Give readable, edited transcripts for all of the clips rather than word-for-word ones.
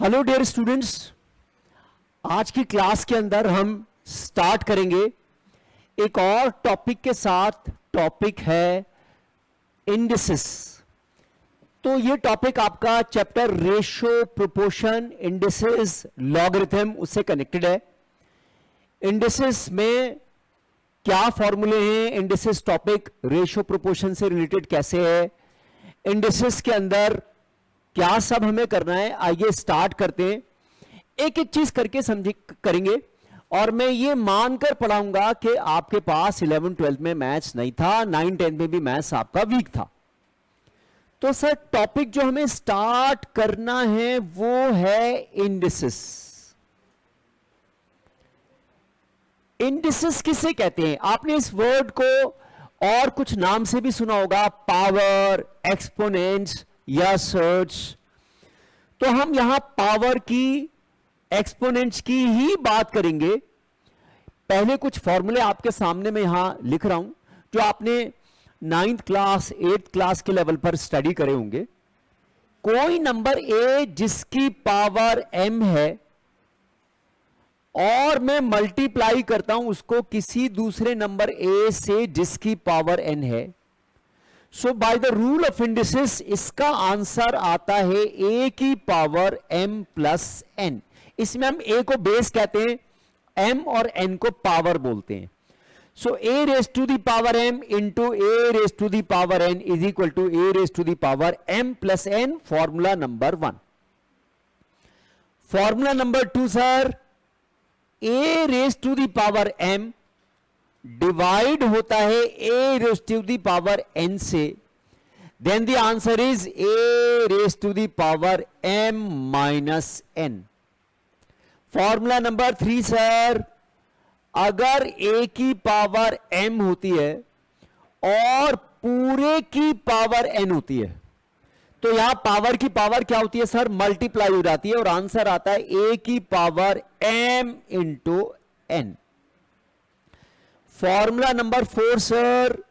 Hello dear students, आज की class के अंदर हम स्टार्ट करेंगे एक और टॉपिक के साथ। टॉपिक है इंडिसेस। तो ये टॉपिक आपका chapter ratio, proportion, indices, logarithm उससे कनेक्टेड है। इंडिसेस में क्या फॉर्मूले हैं, इंडिसेस टॉपिक रेशो प्रोपोर्शन से रिलेटेड कैसे है, इंडिसेस के अंदर क्या सब हमें करना है। आइए स्टार्ट करते हैं, एक एक चीज करके समझे करेंगे। और मैं ये मानकर पढ़ाऊंगा कि आपके पास 11-12 में मैथ्स नहीं था, 9-10 में भी मैथ्स आपका वीक था। तो सर टॉपिक जो हमें स्टार्ट करना है वो है इंडिसेस। इंडिसेस किसे कहते हैं? आपने इस वर्ड को और कुछ नाम से भी सुना होगा, पावर, एक्सपोनेंट्स या सर्च। तो हम यहां पावर की, एक्सपोनेंट्स की ही बात करेंगे। पहले कुछ फॉर्मूले आपके सामने में यहां लिख रहा हूं जो आपने 9th क्लास 8th क्लास के लेवल पर स्टडी करे होंगे। कोई नंबर ए जिसकी पावर m है और मैं मल्टीप्लाई करता हूं उसको किसी दूसरे नंबर ए से जिसकी पावर n है, so by the rule of indices इसका आंसर आता है a की पावर m प्लस n। इसमें हम a को बेस कहते हैं, m और n को पावर बोलते हैं। So a raise to the power m into a raise to the power n is equal to a raise to the power m plus n। Formula number 1। Formula number 2 sir, a raise to the power m divide होता है a raise to the power n से, then the answer is a raise to the power m minus n। Formula number 3 sir, अगर a की power m होती है और पूरे की पावर n होती है तो यहां पावर की पावर क्या होती है सर? मल्टीप्लाई हो जाती है और आंसर आता है a की power m into n। Formula number 4 sir,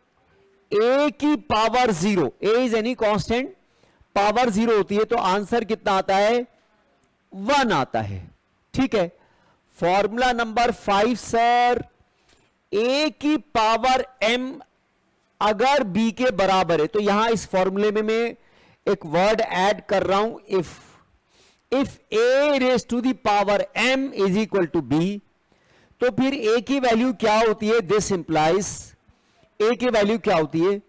a की power 0, a is any constant, power 0 होती है तो आंसर कितना आता है? 1 आता है। ठीक है। फॉर्मूला नंबर 5 सर, a की पावर m अगर b के बराबर है तो यहां इस फॉर्मूले में मैं एक वर्ड ऐड कर रहा हूं, if a raise to the power m is equal to b, तो फिर a की वैल्यू क्या होती है? दिस इंप्लाइज a की वैल्यू क्या होती है?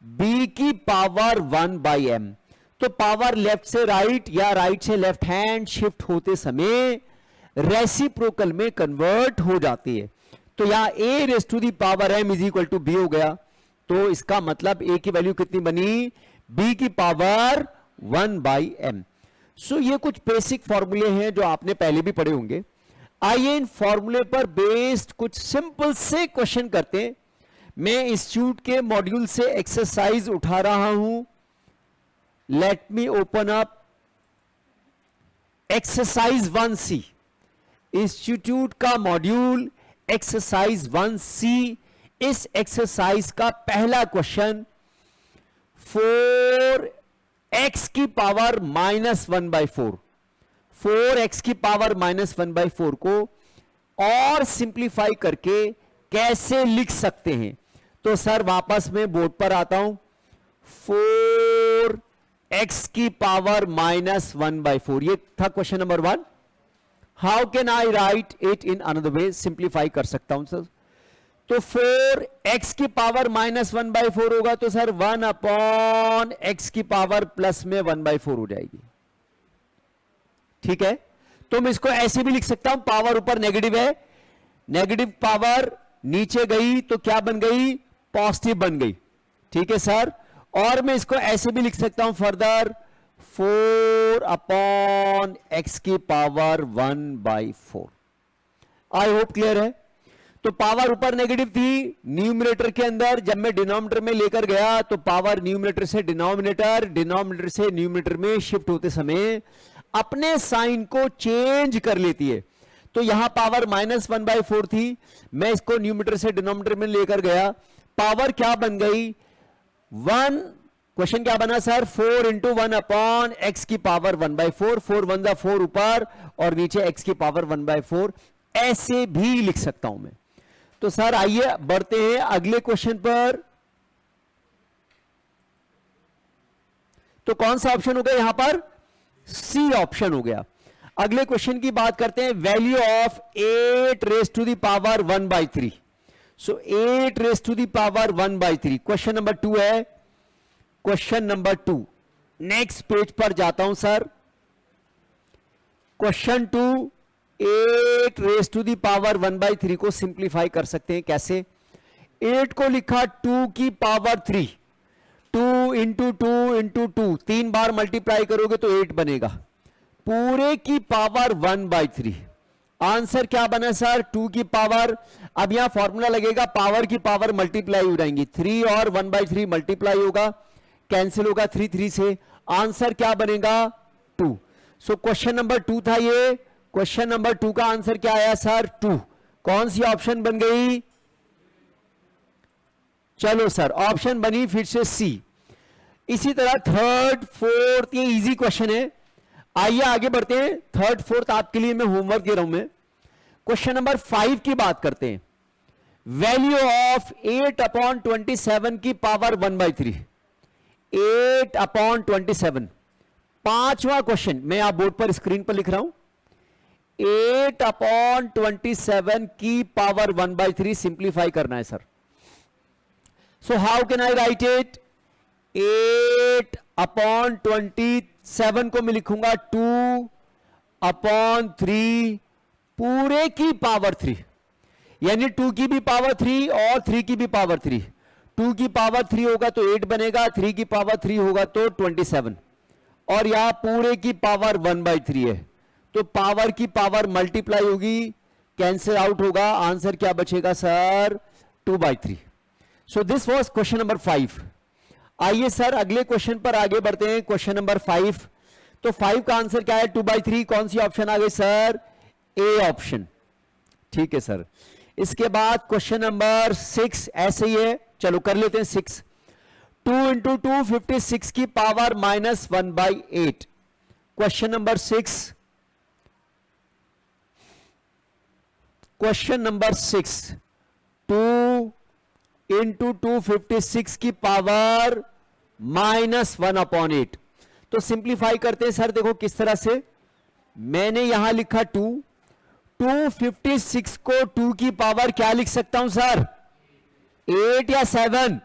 b की पावर 1 बाई m। तो पावर लेफ्ट से राइट या राइट से लेफ्ट हैंड शिफ्ट होते समय रेसिप्रोकल में कन्वर्ट हो जाती है। तो यहां a raise to the power m is equal to b हो गया। तो इसका मतलब a की वैल्यू कितनी बनी? b की पावर 1 बाई m। सो ये कुछ बेसिक फॉर्मूले हैं जो आपने पहले भी पढ़े होंगे। आइए इन फॉर्मूले पर बेस्ड कुछ सिंपल से क्वेश्चन करते हैं। मैं इंस्टीट्यूट के मॉड्यूल से एक्सरसाइज उठा रहा हूं। Let me open up exercise 1C, institute का मॉड्यूल एक्सरसाइज 1C। इस एक्सरसाइज का पहला क्वेश्चन, 4x की पावर माइनस 1/4, 4x की पावर माइनस 1/4 को और सिंप्लीफाई करके कैसे लिख सकते हैं? तो सर वापस मैं बोर्ड पर आता हूं। 4x की पावर माइनस 1/4, ये था question number 1। How can I right it in another way? Simplify कर सकता हूं सर। तो 4x की पावर माइनस 1/4 होगा तो सर 1 अपॉन x की पावर प्लस में 1/4 हो जाएगी। ठीक है। तो मैं इसको ऐसे भी लिख सकता हूं, पावर ऊपर नेगेटिव है, नेगेटिव पावर नीचे गई तो क्या बन गई? पॉजिटिव बन गई। ठीक है सर। और मैं इसको ऐसे भी लिख सकता हूं फर्दर, 4 अपॉन x की पावर 1/4। आई होप क्लियर है। तो पावर ऊपर नेगेटिव थी न्यूमरेटर के अंदर, जब मैं डिनोमिनेटर में लेकर गया तो पावर न्यूमरेटर से डिनोमिनेटर, डिनोमिनेटर से न्यूमरेटर में शिफ्ट होते समय अपने साइन को चेंज कर लेती है। तो यहां पावर माइनस 1/4 थी, मैं इसको न्यूमरेटर से डिनोमिनेटर में लेकर गया, पावर क्या बन गई? 1 क्वेश्चन क्या बना सर, 4 इंटू 1/x की पावर 1/4, 4 1 जा 4 ऊपर और नीचे x की पावर 1/4, ऐसे भी लिख सकता हूं मैं। तो सर आइए बढ़ते हैं अगले क्वेश्चन पर। तो कौन सा ऑप्शन हो गया यहां पर, सी ऑप्शन हो गया। अगले क्वेश्चन की बात करते हैं, value of 8 raise to the power 1/3। So 8 raise to the power 1/3 question number 2 है। क्वेश्चन नंबर 2 नेक्स्ट पेज पर जाता हूं sir. Question 2, 8 raise to the power 1/3 को सिंप्लीफाई कर सकते हैं कैसे। 8 को लिखा 2 की पावर 3, 2 इंटू 2 इंटू 2, 3 बार मल्टीप्लाई करोगे तो 8 बनेगा, पूरे की पावर 1/3। आंसर क्या बना सर, 2 की पावर, अब यहां फॉर्मूला लगेगा, पावर की पावर मल्टीप्लाई हो जाएंगी, 3 और 1/3 मल्टीप्लाई होगा, कैंसिल होगा 3 3 से, आंसर क्या बनेगा 2। सो क्वेश्चन नंबर 2 था ये। क्वेश्चन नंबर 2 का आंसर क्या आया सर, 2। कौन सी ऑप्शन बन गई, चलो सर ऑप्शन बनी फिर से सी। इसी तरह थर्ड फोर्थ, ये इजी क्वेश्चन है, आइए आगे बढ़ते हैं। थर्ड फोर्थ आपके लिए मैं होमवर्क दे रहा हूं मैं। क्वेश्चन नंबर 5 की बात करते हैं, वैल्यू ऑफ 8/27 की पावर 1/3, 8/27। पांचवा क्वेश्चन मैं आप बोर्ड पर स्क्रीन पर लिख रहा हूं, 8/27 की पावर 1/3 सिंप्लीफाई करना है sir. So how can I right it, 8/27 को मैं लिखूंगा 2/3 पूरे की पावर 3, यानी 2 की भी पावर 3 और 3 की भी पावर 3। 2 की पावर 3 होगा तो 8 बनेगा, 3 की पावर 3 होगा तो 27, और यहां पूरे की पावर 1/3 है, तो पावर की पावर मल्टीप्लाई होगी, कैंसिल आउट होगा, आंसर क्या बचेगा sir 2/3। So this was question number 5। आइए सर अगले क्वेश्चन पर आगे बढ़ते हैं, क्वेश्चन नंबर 5। तो 5 का आंसर क्या है 2/3, कौन सी ऑप्शन आ गई सर, ए ऑप्शन, ठीक है सर। इसके बाद क्वेश्चन नंबर 6 ऐसे ही है, चलो कर लेते हैं 6। 2 इंटू 2 56 की power -1/8। Question number 6, question number 6, 2 into 2 56 की पावर -1/8। तो सिंप्लीफाई करते हैं सर, देखो किस तरह से, मैंने यहां लिखा 2, 256 को 2 की पावर क्या लिख सकता हूं सर, 8 या 7।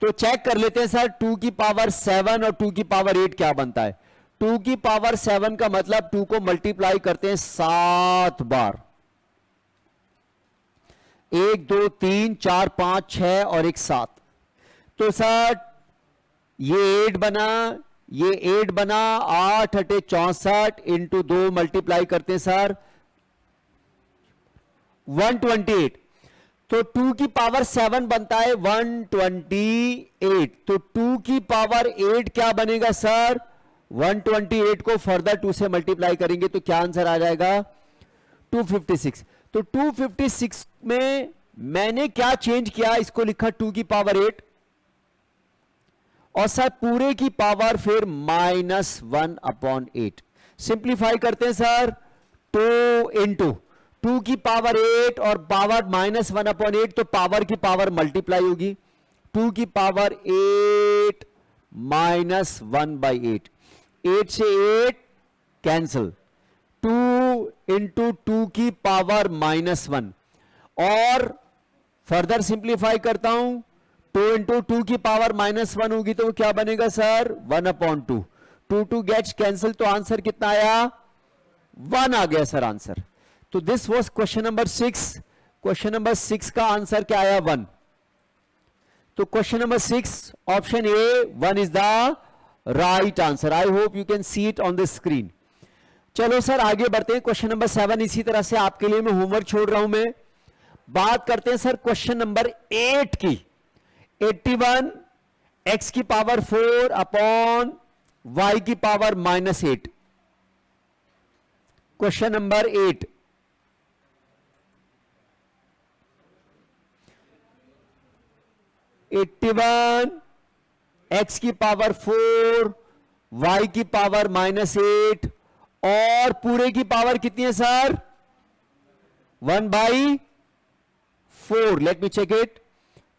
तो चेक कर लेते हैं सर, 2 की पावर 7 और 2 की पावर 8 क्या बनता है। 2 की पावर 7 का मतलब 2 को मल्टीप्लाई करते हैं 7 बार, 1 2 3 4 5 6 और 1 7। तो सर ये 8 बना, ये 8 बना, 8 8 64 इंटू 2 मल्टीप्लाई करते हैं सर 128। तो 2 की पावर 7 बनता है 128, तो 2 की पावर 8 क्या बनेगा सर 128 को फर्दर 2 से मल्टीप्लाई करेंगे तो क्या आंसर आ जाएगा 256। तो 256 में मैंने क्या चेंज किया, इसको लिखा 2 की पावर 8 और सर पूरे की पावर फिर -1/8। सिंप्लीफाई करते हैं सर, 2 इंटू 2 की पावर 8 और पावर -1/8, तो पावर की पावर मल्टीप्लाई होगी, 2 की पावर 8 -1/8, 8 से 8 कैंसिल, 2 इंटू 2 की पावर -1, और फर्दर सिंप्लीफाई करता हूं, 2 इंटू 2 की पावर -1 होगी तो क्या बनेगा सर 1/2, 2 गेट्स कैंसिल, तो आंसर कितना आया 1 आ गया सर आंसर। तो this was question number 6। Question number 6 का आंसर क्या आया 1। तो question number 6 option A 1 is the right answer. I hope you can see it on the screen. चलो सर आगे बढ़ते हैं, क्वेश्चन नंबर 7 इसी तरह से आपके लिए मैं होमवर्क छोड़ रहा हूं मैं। बात करते हैं सर क्वेश्चन नंबर 8 की, 81 x की पावर 4 अपॉन y की पावर -8। क्वेश्चन नंबर 8, x की पावर 4, y की पावर -8 और पूरे की पावर कितनी है sir? 1/4. Let me check it.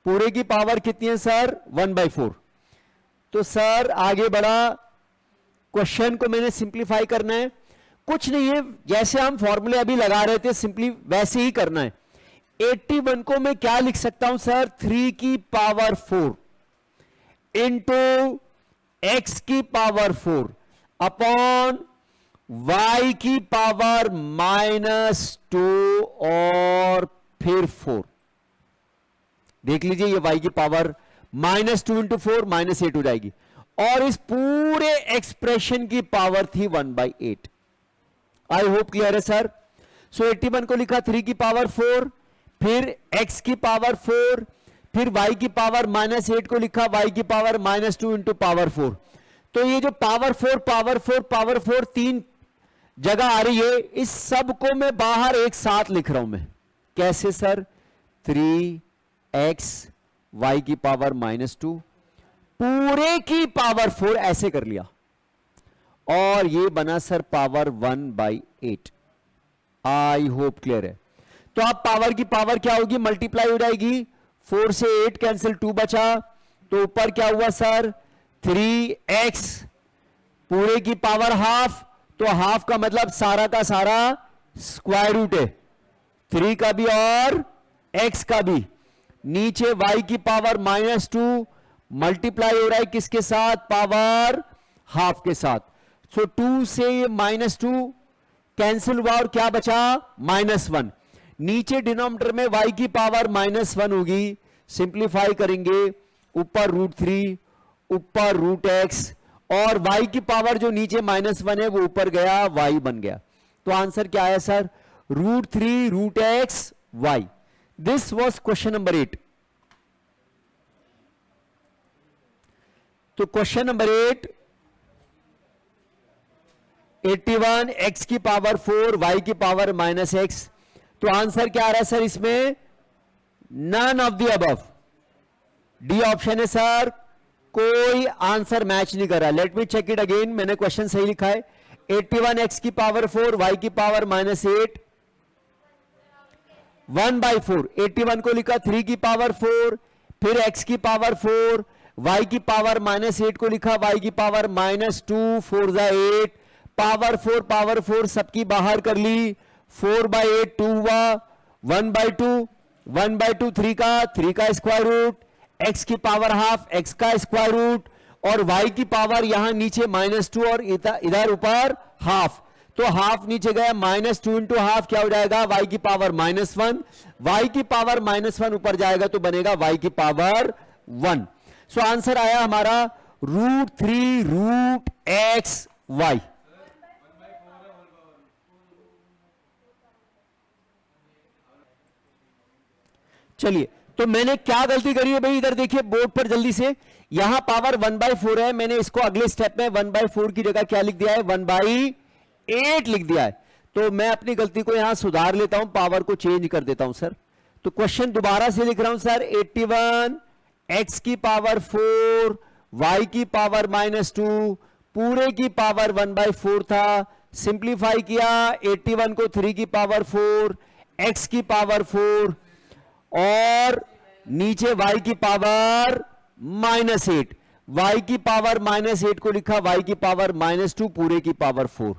पूरे की पावर कितनी है सर? 1/4. तो सर आगे बढ़ा, क्वेश्चन को मैंने सिंप्लीफाई करना है. कुछ नहीं है, जैसे हम फॉर्मूले अभी लगा रहे थे सिंपली वैसे ही करना है. 81 को मैं क्या लिख सकता हूं सर? 3 की पावर 4 इंटू x की पावर 4 अपॉन y की पावर -2 और फिर 4. देख लीजिए ये y की पावर -2 इंटू 4 -8 हो जाएगी और इस पूरे एक्सप्रेशन की पावर थी 1/8. आई होप क्लियर है सर. सो 81 को लिखा 3 की पावर 4, फिर x की पावर 4, फिर y की पावर -8 को लिखा y की पावर -2 इंटू पावर 4. तो ये जो पावर 4 तीन जगह आ रही है, इस सब को मैं बाहर एक साथ लिख रहा हूं मैं. कैसे सर? 3x y की पावर -2 पूरे की पावर 4 ऐसे कर लिया और ये बना सर पावर 1/8. आई होप क्लियर है. तो अब पावर की पावर क्या होगी? मल्टीप्लाई हो जाएगी. 4 से 8 कैंसिल, 2 बचा. तो ऊपर क्या हुआ सर? 3x पूरे की पावर हाफ. तो हाफ का मतलब सारा का सारा स्क्वायर रूट है, 3 का भी और x का भी. नीचे y की पावर -2 मल्टीप्लाई हो रहा है किसके साथ? पावर हाफ के साथ. सो 2 से ये -2 कैंसिल हुआ और क्या बचा? -1. नीचे डिनोमिनेटर में y की पावर -1 होगी. सिंप्लीफाई करेंगे, ऊपर √3 ऊपर √x और y की पावर जो नीचे -1 है वो ऊपर गया, y बन गया. तो आंसर क्या आया sir? √3 √x y. This was question number 8. तो क्वेश्चन नंबर 8, 81 x की पावर 4 y की पावर -x. तो आंसर क्या आ रहा है सर इसमें? None of the above. D option है सर. कोई आंसर मैच नहीं कर रहा. Let me check it again. मैंने क्वेश्चन सही लिखा है. 81 x की पावर 4 y की पावर -8 1/4. 81 को लिखा 3 की पावर 4, फिर x की पावर 4, y की पावर -8 को लिखा y की पावर -2, 4 जा 8, पावर 4 सबकी बाहर कर ली. 4/8 2 हुआ, 1/2 3 का स्क्वायर रूट, x की पावर हाफ x का स्क्वायर रूट और y की पावर यहां नीचे -2 और इधर ऊपर हाफ. तो हाफ नीचे गया, -2 इंटू हाफ क्या हो जाएगा? y की पावर -1. y की पावर -1 ऊपर जाएगा तो बनेगा y की पावर 1. सो आंसर आया हमारा √3 √x y. चलिए, तो मैंने क्या गलती करी है भाई? इधर देखिए बोर्ड पर जल्दी से. यहां पावर 1/4 है, मैंने इसको अगले स्टेप में 1/4 की जगह क्या लिख दिया है? 1/8 लिख दिया है. तो मैं अपनी गलती को यहां सुधार लेता हूं, पावर को चेंज कर देता हूं सर. तो क्वेश्चन दोबारा से लिख रहा हूं सर. 81 x की पावर 4 y की पावर -2 पूरे की पावर 1/4 था. सिंप्लीफाई किया, 81 को 3 की पावर 4, x की पावर 4 और नीचे y की पावर -8. y की पावर -8 को लिखा y की पावर -2 पूरे की पावर 4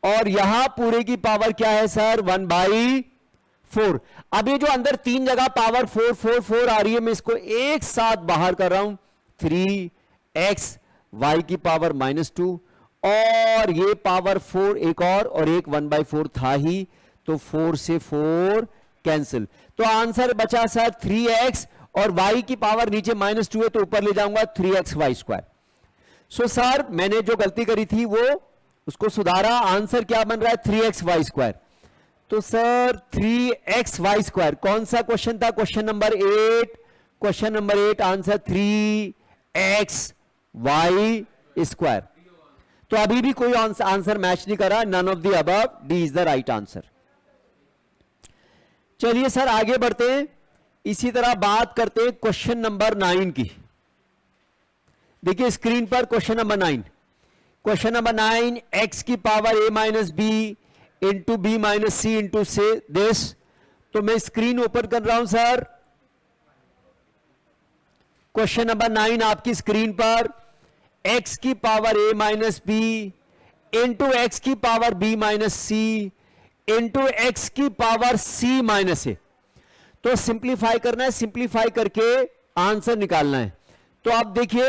और यहां पूरे की पावर क्या है सर? 1/4. अब ये जो अंदर तीन जगह पावर 4 4 4 आ रही है, मैं इसको एक साथ बाहर कर रहा हूं. 3x y की पावर -2 और ये पावर 4 एक और एक 1/4 था ही, तो 4 से 4 कैंसिल. तो आंसर बचा सर 3x और y की पावर नीचे -2 है तो ऊपर ले जाऊंगा 3xy². सो सर मैंने जो गलती करी थी वो उसको सुधारा. आंसर क्या बन रहा है? 3xy². तो सर 3xy² कौन सा क्वेश्चन था? Question number 8. Question number 8 answer 3xy². तो अभी भी कोई आंसर मैच नहीं कर रहा. None of the above, D is the right answer. चलिए सर आगे बढ़ते हैं. इसी तरह बात करते हैं क्वेश्चन नंबर 9 की. देखिए स्क्रीन पर question number 9। Question number 9, x की power a minus B into b minus C into से दिस। तो मैं स्क्रीन ओपन कर रहा हूं सर। क्वेश्चन नंबर 9 आपकी स्क्रीन पर, x की power a minus B into X की पावर b माइनस सी इंटू एक्स की पावर c माइनस ए। तो सिंप्लीफाई करना है, सिंप्लीफाई करके आंसर निकालना है। तो आप देखिए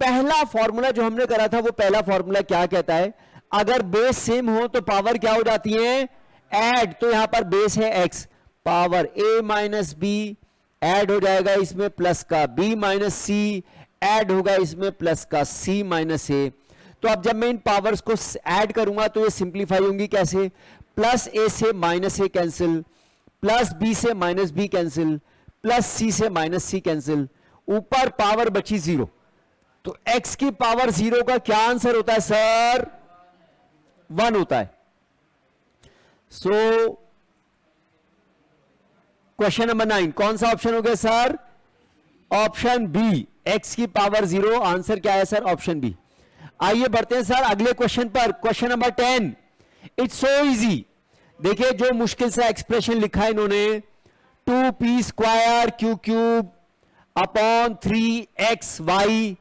पहला फॉर्मूला जो हमने करा था वो पहला फॉर्मूला क्या कहता है, अगर बेस सेम हो तो पावर क्या हो जाती है, ऐड। तो यहां पर बेस है x, power a minus B add हो जाएगा इसमें प्लस का b माइनस सी ऐड होगा इसमें प्लस का c माइनस ए। तो अब जब मैं इन पावर्स को ऐड करूंगा तो ये सिंप्लीफाई होंगी कैसे, प्लस a से minus A cancel, plus b से minus B cancel, plus c से माइनस सी कैंसिल, ऊपर पावर बची 0। तो x की पावर 0 का क्या आंसर होता है सर, 1 होता है। सो क्वेश्चन नंबर 9 कौन सा ऑप्शन हो गया सर, ऑप्शन बी, x की पावर 0। आंसर क्या है सर, ऑप्शन बी। आइए बढ़ते हैं सर अगले क्वेश्चन पर। Question number 10, it's so easy. देखिए जो मुश्किल सा एक्सप्रेशन लिखा है इन्होंने, 2p square Q cube upon 3xy,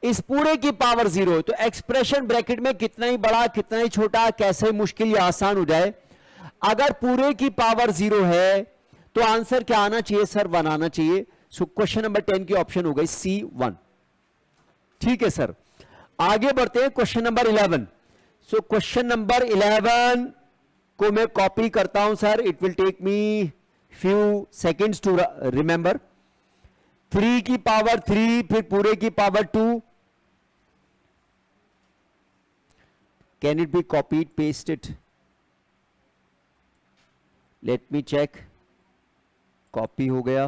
इस पूरे की पावर 0। तो एक्सप्रेशन ब्रैकेट में कितना ही बड़ा कितना ही छोटा, कैसे मुश्किल या आसान हो जाए। अगर पूरे की पावर 0 है तो आंसर क्या आना चाहिए सर, 1 आना चाहिए। सो क्वेश्चन नंबर 10 की ऑप्शन हो गई C1। ठीक है सर, आगे बढ़ते हैं क्वेश्चन नंबर 11। सो क्वेश्चन नंबर 11 को मैं कॉपी करता हूं sir, it will take me few seconds to remember. 3 की पावर 3 फिर पूरे की power 2, can it be copied pasted, let me check. Copy हो गया,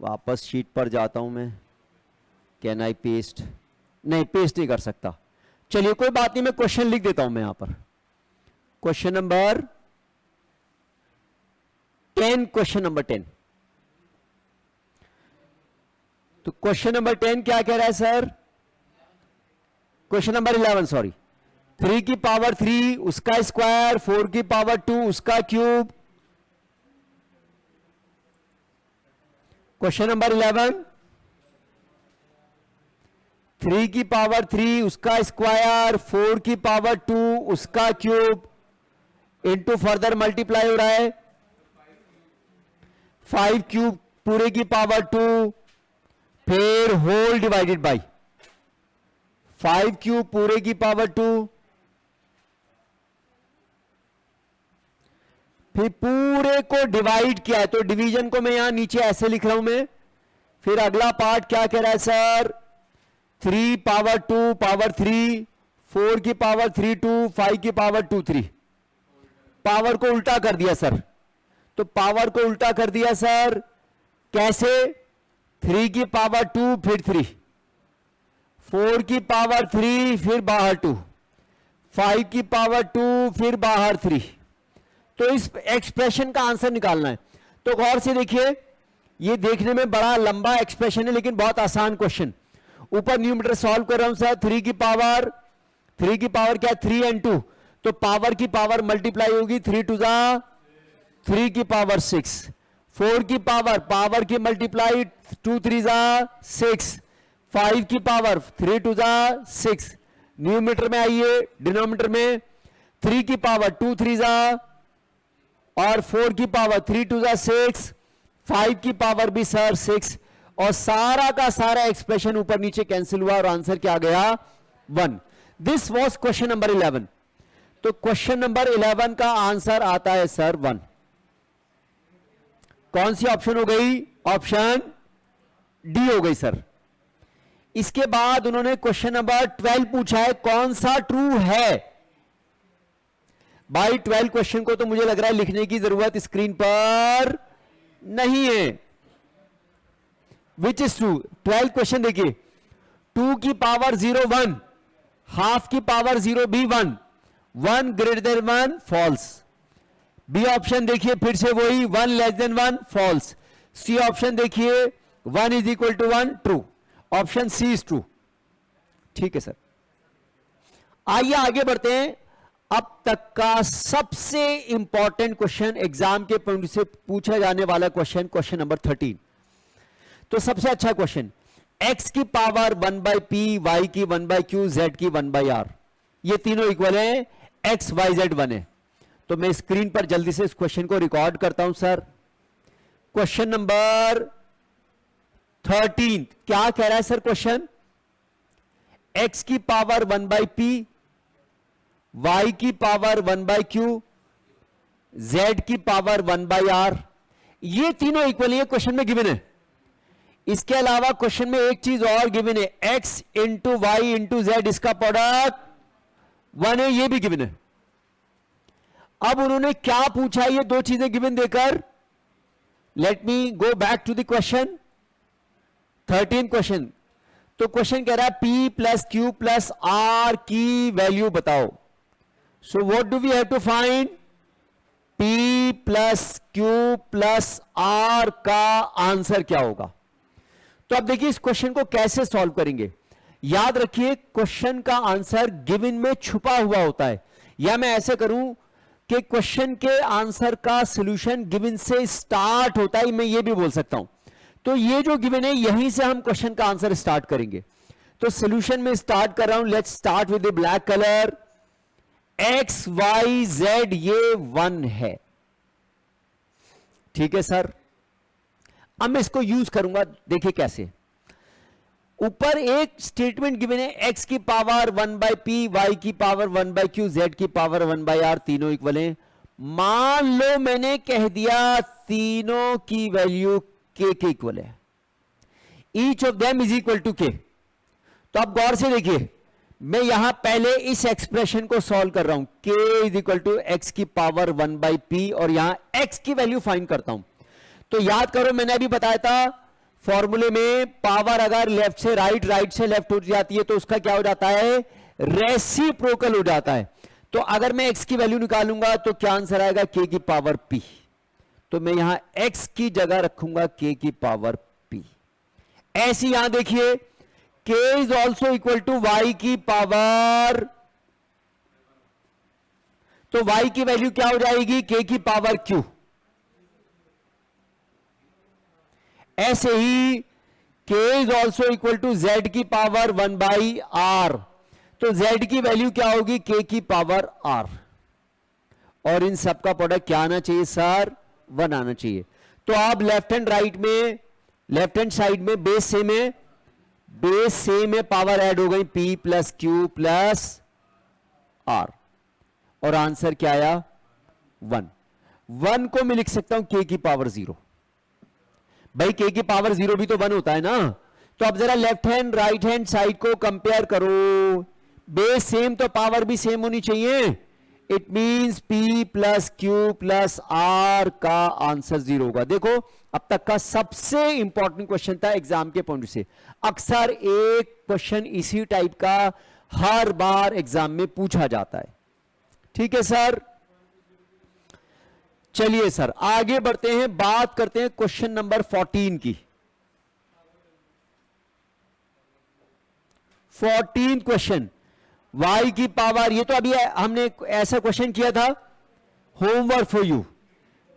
वापस शीट पर जाता हूं मैं, कैन आई पेस्ट, नहीं पेस्ट नहीं कर सकता। चलिए कोई बात नहीं, मैं क्वेश्चन लिख देता हूं मैं यहां पर। Question number 10, question number 10। तो क्वेश्चन नंबर 10 क्या कह रहा है सर, क्वेश्चन नंबर 11 सॉरी, 3 की पावर 3 उसका स्क्वायर, 4 की पावर 2 उसका क्यूब। क्वेश्चन नंबर 11, 3 की पावर 3 उसका स्क्वायर, 4 की पावर 2 उसका क्यूब, इनटू फर्दर मल्टीप्लाई हो रहा है 5 क्यूब पूरे की पावर 2, फिर होल डिवाइडेड बाय 5 क्यूब पूरे की पावर 2, फिर पूरे को डिवाइड किया है। तो डिवीजन को मैं यहां नीचे ऐसे लिख रहा हूं मैं। फिर अगला पार्ट क्या कह रहा है सर, 3 पावर 2 पावर 3, 4 की पावर 3 2, 5 की पावर 2 3। पावर को उल्टा कर दिया सर। तो पावर को उल्टा कर दिया सर कैसे, 3 की पावर 2 फिर 3, 4 की पावर 3 फिर बाहर 2, 5 की पावर 2 फिर बाहर 3। तो इस एक्सप्रेशन का आंसर निकालना है। तो गौर से देखिए, ये देखने में बड़ा लंबा एक्सप्रेशन है लेकिन बहुत आसान क्वेश्चन। ऊपर न्यूमरेटर सॉल्व कर रहा हूं सर, 3 की पावर क्या, 3 and 2। तो पावर की पावर मल्टीप्लाई होगी, 3 2 जा 3 की पावर 6, 4 की पावर की मल्टीप्लाई 2 3 जा 6, 5 की पावर 3 2 जा 6। न्यूमरेटर में आइए, डिनोमिनेटर में 3 की पावर 2 3 जा और 4 की पावर 3 2 जा 6, 5 की पावर भी सर 6, और सारा का सारा एक्सप्रेशन ऊपर नीचे कैंसिल हुआ और आंसर क्या आ गया, 1। This was question number 11। तो क्वेश्चन नंबर 11 का आंसर आता है सर 1। कौन सी ऑप्शन हो गई, ऑप्शन डी हो गई सर। इसके बाद उन्होंने क्वेश्चन नंबर 12 पूछा है, कौन सा ट्रू है। भाई 12 क्वेश्चन को तो मुझे लग रहा है लिखने की जरूरत स्क्रीन पर नहीं है। विच इज ट्रू, 12 क्वेश्चन देखिए, 2 की पावर 0 1, हाफ की पावर 0 भी 1, 1 greater than 1 false. B option देखिए फिर से वही, 1 less than 1 false. C option देखिए 1 is equal to 1 true. Option C is true. ठीक है सर, आइए आगे बढ़ते हैं। अब तक का सबसे इंपॉर्टेंट क्वेश्चन, एग्जाम के पॉइंट से पूछा जाने वाला क्वेश्चन, क्वेश्चन नंबर 13। तो सबसे अच्छा क्वेश्चन, x की पावर 1/p, y की 1/q, z की 1/r, ये तीनों इक्वल है, x y z 1 है। तो मैं स्क्रीन पर जल्दी से इस क्वेश्चन को रिकॉर्ड करता हूं सर। क्वेश्चन नंबर 13 क्या कह रहा है सर क्वेश्चन? x की पावर 1/p, y की पावर 1/q, z की पावर 1/r, ये तीनों इक्वल है, क्वेश्चन में गिवन है। इसके अलावा क्वेश्चन में एक चीज और गिवन है, x into Y into Z, इसका प्रोडक्ट 1 है, ये भी गिवन है। अब उन्होंने क्या पूछा ये दो चीजें गिवन देकर? Let me go back to the question 13 question. तो क्वेश्चन कह रहा है p plus Q plus R की वैल्यू बताओ। So what do we have to find? p plus Q plus R का आंसर क्या होगा? तो अब देखिए इस क्वेश्चन को कैसे सॉल्व करेंगे। याद रखिए क्वेश्चन का आंसर गिवन में छुपा हुआ होता है, या मैं ऐसे करूं कि क्वेश्चन के आंसर का सॉल्यूशन गिवन से स्टार्ट होता है, मैं ये भी बोल सकता हूं। तो ये जो गिवन है यहीं से हम क्वेश्चन का आंसर स्टार्ट करेंगे। तो सॉल्यूशन में स्टार्ट कर रहा हूं, let's start with the black colour. X Y Z ये 1 है, ठीक है सर। अब मैं इसको यूज करूंगा, देखिए कैसे। ऊपर एक स्टेटमेंट गिवन है, x की पावर 1/p, y की पावर 1/q, z की पावर 1/r, तीनों इक्वल हैं। मान लो मैंने कह दिया तीनों की वैल्यू k के इक्वल है, each of them is equal to k। तो आप गौर से देखिए, मैं यहां पहले इस एक्सप्रेशन को सॉल्व कर रहा हूं, k is equal to X की पावर 1/p, और यहां x की वैल्यू फाइंड करता हूं। तो याद करो मैंने अभी बताया था फॉर्मूले में, पावर अगर लेफ्ट से राइट, राइट से लेफ्ट हो जाती है तो उसका क्या हो जाता है? रेसिप्रोकल हो जाता है। तो अगर मैं x की वैल्यू निकालूंगा तो क्या आंसर आएगा? k की पावर p। तो मैं यहां x की जगह रखूंगा k की पावर p। ऐसे यहां देखिए k is also equal to y की पावर, तो y की वैल्यू क्या हो जाएगी? k की पावर q। ऐसे ही k is also equal to z की पावर 1/r, तो z की वैल्यू क्या होगी? k की पावर r। और इन सब का प्रोडक्ट क्या आना चाहिए सर? 1 आना चाहिए। तो आप लेफ्ट हैंड राइट में, लेफ्ट हैंड साइड में बेस सेम है, बेस सेम है, पावर ऐड हो गई p plus Q plus r, और आंसर क्या आया? 1। 1 को मैं लिख सकता हूं k की पावर 0। भाई k की पावर 0 भी तो 1 होता है ना। तो अब जरा left hand right hand side को कंपेयर करो, बेस सेम तो पावर भी सेम होनी चाहिए। It means p plus Q plus r का आंसर 0 होगा। देखो अब तक का सबसे इंपॉर्टेंट क्वेश्चन था एग्जाम के पॉइंट से। अक्सर एक क्वेश्चन इसी टाइप का हर बार एग्जाम में पूछा जाता है, ठीक है सर। चलिए सर आगे बढ़ते हैं, बात करते हैं क्वेश्चन नंबर 14 की। 14 क्वेश्चन, y की पावर, ये तो अभी हमने ऐसा क्वेश्चन किया था, होमवर्क फॉर यू।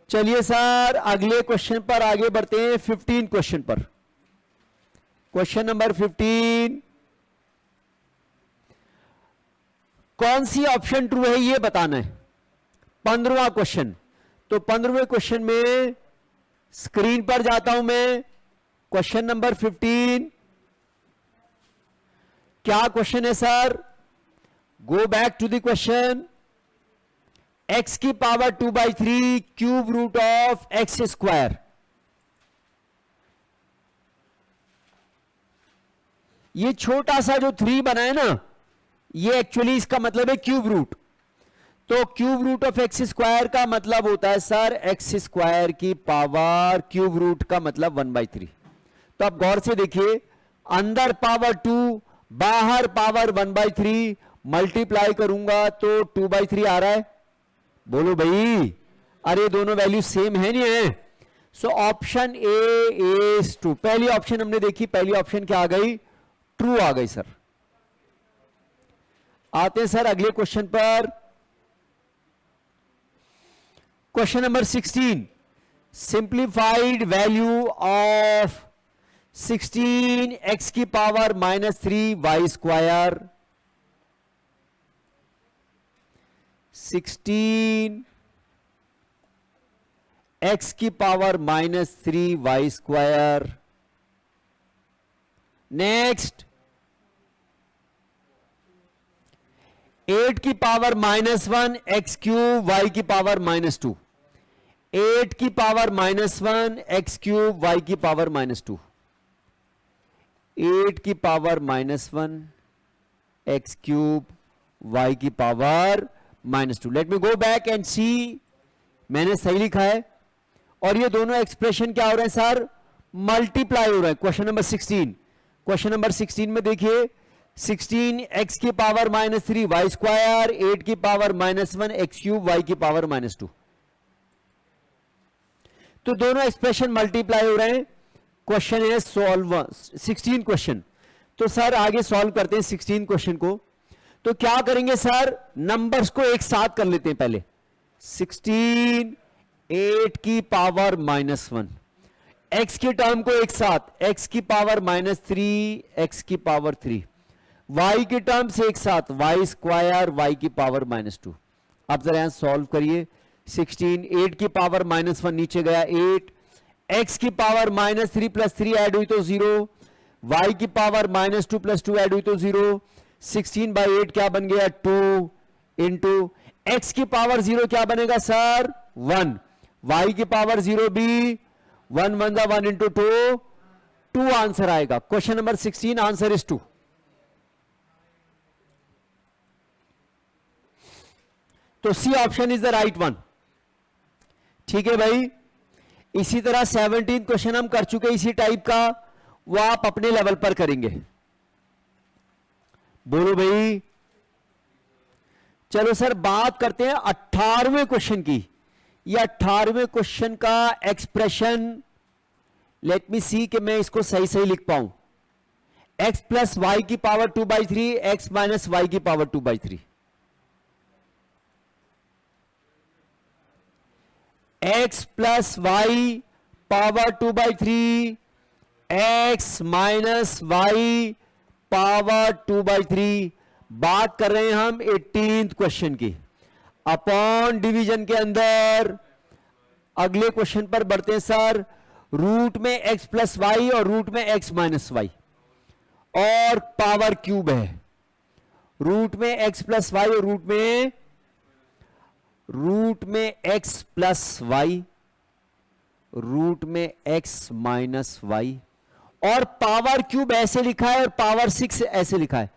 चलिए सर अगले क्वेश्चन पर आगे बढ़ते हैं, 15 क्वेश्चन पर। क्वेश्चन नंबर 15, कौन सी ऑप्शन ट्रू है ये बताना है। 15वां क्वेश्चन। तो 15वें क्वेश्चन में स्क्रीन पर जाता हूं मैं, क्वेश्चन नंबर 15। क्या क्वेश्चन है sir? Go back to the question. x की power 2/3 cube root of X square, ये छोटा सा जो 3 बना है ना, ये एक्चुअली इसका मतलब है क्यूब रूट। तो cube root of X square का मतलब होता है सर एक्स स्क्वायर की पावर, क्यूब रूट का मतलब 1/3। तो आप गौर से देखिए, अंदर पावर 2, बाहर पावर 1/3, मल्टीप्लाई करूंगा तो 2/3 आ रहा है। बोलो भाई, अरे दोनों वैल्यू सेम है नहीं है? So option A is true. पहली ऑप्शन हमने देखी, पहली ऑप्शन क्या आ गई? ट्रू आ गई सर। आते हैं सर अगले क्वेश्चन पर। Question number 16, simplified value of 16 x की पावर -3 y स्क्वायर, 16 x की पावर -3 y स्क्वायर। नेक्स्ट 8 की पावर -1 x क्यूब y की पावर -2, 8 की पावर -1 x क्यूब y की पावर -2, 8 की पावर -1 x क्यूब y की power -2। Let me go back and see, मैंने सही लिखा है। और ये दोनों एक्सप्रेशन क्या हो रहे हैं सर? मल्टीप्लाई हो रहे हैं। क्वेश्चन नंबर 16, क्वेश्चन नंबर 16 में देखिए 16 x की पावर -3 y स्क्वायर, 8 की पावर -1 x क्यूब y की पावर -2। तो दोनों एक्सप्रेशन मल्टीप्लाई हो रहे हैं। क्वेश्चन है सॉल्व 16 क्वेश्चन। तो सर आगे सॉल्व करते हैं 16 क्वेश्चन को। तो क्या करेंगे सर? नंबर्स को एक साथ कर लेते हैं पहले। 16 8 की पावर -1, x के टर्म को एक साथ, x की पावर -3 x की पावर 3, y के टर्म से एक साथ y स्क्वायर y की पावर -2। अब जरा यहां सॉल्व करिए। 16 8 की पावर -1 नीचे गया 8, x की पावर -3 + 3 ऐड हुई तो 0, y की पावर -2 + 2 ऐड हुई तो 0। 16/8 क्या बन गया? 2 इंटू x की पावर 0 क्या बनेगा सर? 1, y की पावर 0 भी 1 1 1 इंटू 2, 2 आंसर आएगा। Question number 16 answer is 2। तो C option is the right one. ठीक है भाई। इसी तरह 17 क्वेश्चन हम कर चुके इसी टाइप का, वो आप अपने लेवल पर करेंगे। बोलो भाई। चलो सर बात करते हैं 18वें क्वेश्चन की। ये 18वें क्वेश्चन का एक्सप्रेशन, लेट मी सी कि मैं इसको सही सही लिख पाऊं। x + y की पावर 2/3, x - y की power 2/3, x + y power 2/3, x - y power 2/3। बात कर रहे हैं हम 18th क्वेश्चन की। अपॉन डिवीजन के अंदर अगले क्वेश्चन पर बढ़ते हैं सर। रूट में x + y और रूट में x - y और पावर क्यूब है। रूट में x + y और रूट में x + y, रूट में x - y और पावर क्यूब ऐसे लिखा है और पावर 6 ऐसे लिखा है।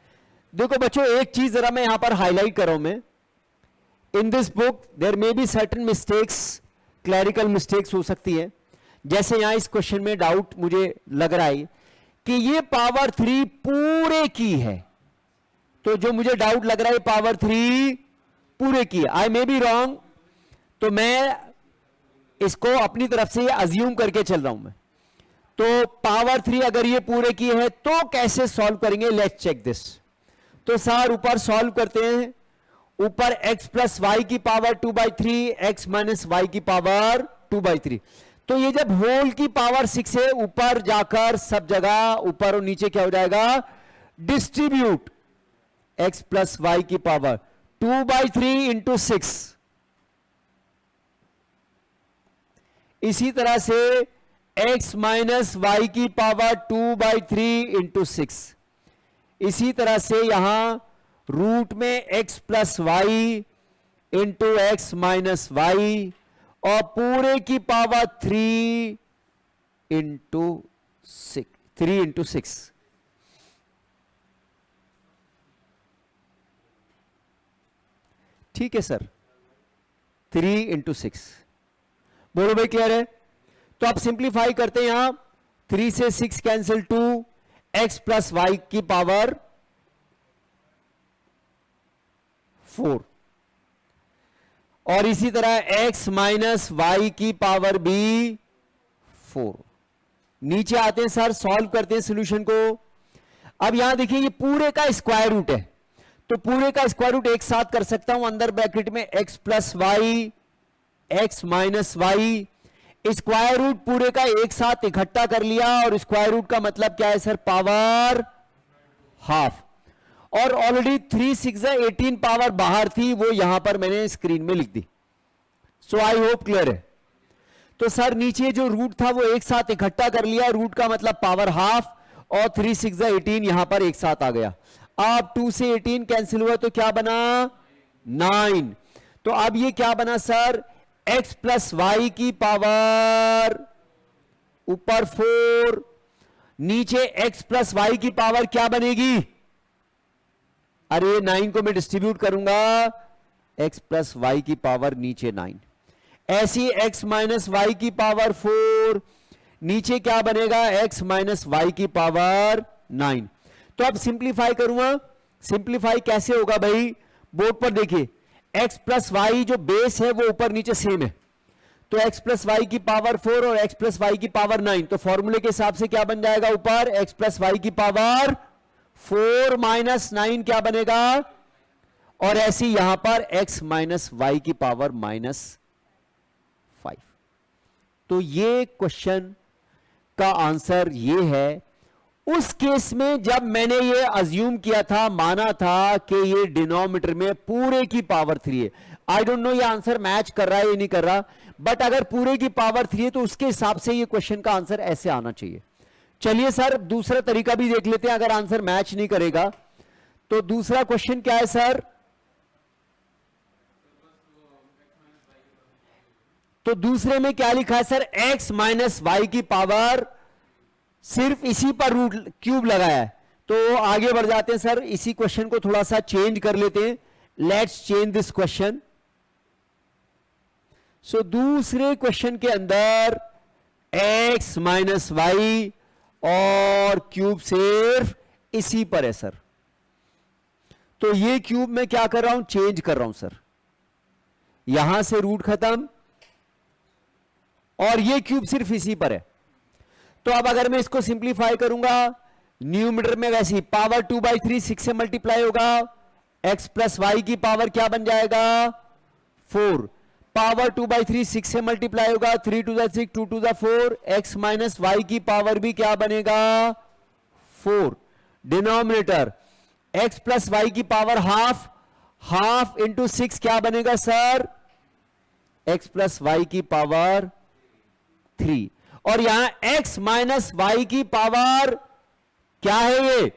देखो बच्चों एक चीज जरा मैं यहां पर हाईलाइट कर रहा हूं। मैं in this book there may be certain mistakes, clerical mistakes हो सकती है। जैसे यहां इस क्वेश्चन में डाउट मुझे लग रहा है कि ये पावर 3 पूरे की है। तो जो मुझे डाउट लग रहा है पावर 3 पूरे की है। आई मे बी रॉन्ग, तो मैं इसको अपनी तरफ से अज्यूम करके चल रहा हूं मैं। तो पावर 3 अगर ये पूरे की है तो कैसे सॉल्व करेंगे? Let's check this. तो सर ऊपर सॉल्व करते हैं। ऊपर x + y की पावर 2/3, x - y की पावर 2/3। तो ये जब होल की पावर 6 है, ऊपर जाकर सब जगह ऊपर और नीचे क्या हो जाएगा? डिस्ट्रीब्यूट x + y की पावर 2/3 इंटू 6। इसी तरह से x - y की पावर 2/3 इंटू 6। इसी तरह से यहां रूट में x + y into x - y और पूरे की पावर 3 इंटू 6। ठीक है सर, 3 इंटू 6। बोलो भाई क्लियर है? तो आप सिंप्लीफाई करते हैं यहां 3 से 6 कैंसिल, 2 x + y की पावर 4 और इसी तरह x - y की पावर भी 4। नीचे आते हैं सर, सॉल्व करते हैं सॉल्यूशन को। अब यहां देखिए ये पूरे का स्क्वायर रूट है, तो पूरे का स्क्वायर रूट एक साथ कर सकता हूं अंदर ब्रैकेट में x plus Y X minus Y, square root पूरे का एक साथ इकट्ठा कर लिया और स्क्वायर रूट का मतलब क्या है सर, पावर हाफ। और ऑलरेडी 3 6 18 पावर बाहर थी, वो यहां पर मैंने स्क्रीन में लिख दी। सो आई होप क्लियर है। तो सर नीचे जो रूट था वो एक साथ इकट्ठा कर लिया, रूट का मतलब पावर हाफ, और 3 6 18 यहां पर एक साथ आ गया। अब 2 से 18 कैंसिल हुआ तो क्या बना, 9। तो अब ये क्या बना सर, x प्लस वाई की पावर ऊपर 4, नीचे x प्लस वाई की पावर क्या बनेगी, अरे 9 को मैं डिस्ट्रीब्यूट करूंगा, x प्लस वाई की पावर नीचे 9, ऐसी x माइनस वाई की पावर 4, नीचे क्या बनेगा, x माइनस वाई की पावर 9। तो अब सिंप्लीफाई करूंगा, सिंप्लीफाई कैसे होगा भाई, बोर्ड पर देखिए, x प्लस वाई जो बेस है वो ऊपर नीचे सेम है, तो x प्लस वाई की पावर 4 और x प्लस वाई की पावर 9, तो फॉर्मूले के हिसाब से क्या बन जाएगा, ऊपर x प्लस वाई की पावर 4 माइनस 9 क्या बनेगा, और ऐसी यहां पर x माइनस वाई की पावर -5। तो ये क्वेश्चन का आंसर ये है। उस केस में जब मैंने ये अज्यूम किया था, माना था कि ये डिनोमिनेटर में पूरे की पावर 3 है। आई डोंट नो ये आंसर मैच कर रहा है या नहीं कर रहा, बट अगर पूरे की पावर 3 है तो उसके हिसाब से ये क्वेश्चन का आंसर ऐसे आना चाहिए। चलिए सर दूसरा तरीका भी देख लेते हैं, अगर आंसर मैच नहीं करेगा तो दूसरा क्वेश्चन क्या है सर, तो दूसरे में क्या लिखा है सर, x माइनस वाई की पावर, सिर्फ इसी पर रूट क्यूब लगाया है। तो आगे बढ़ जाते हैं सर, इसी क्वेश्चन को थोड़ा सा चेंज कर लेते हैं, लेट्स चेंज दिस क्वेश्चन। सो दूसरे क्वेश्चन के अंदर x माइनस वाई और क्यूब सिर्फ इसी पर है सर, तो ये क्यूब मैं क्या कर रहा हूं, चेंज कर रहा हूं सर, यहां से रूट खत्म और ये क्यूब सिर्फ इसी पर है। तो अब अगर मैं इसको सिंप्लीफाई करूंगा, न्यूमरेटर में वैसे ही पावर 2/3 6 से मल्टीप्लाई होगा, x प्लस वाई की पावर क्या बन जाएगा 4, पावर 2/3 6 से मल्टीप्लाई होगा, 3 2 6 2 2 4, x माइनस वाई की पावर भी क्या बनेगा 4, डिनोमिनेटर x प्लस वाई की पावर हाफ, हाफ इंटू 6 क्या बनेगा सर, x प्लस वाई की पावर 3, और यहां x माइनस वाई की पावर क्या है, ये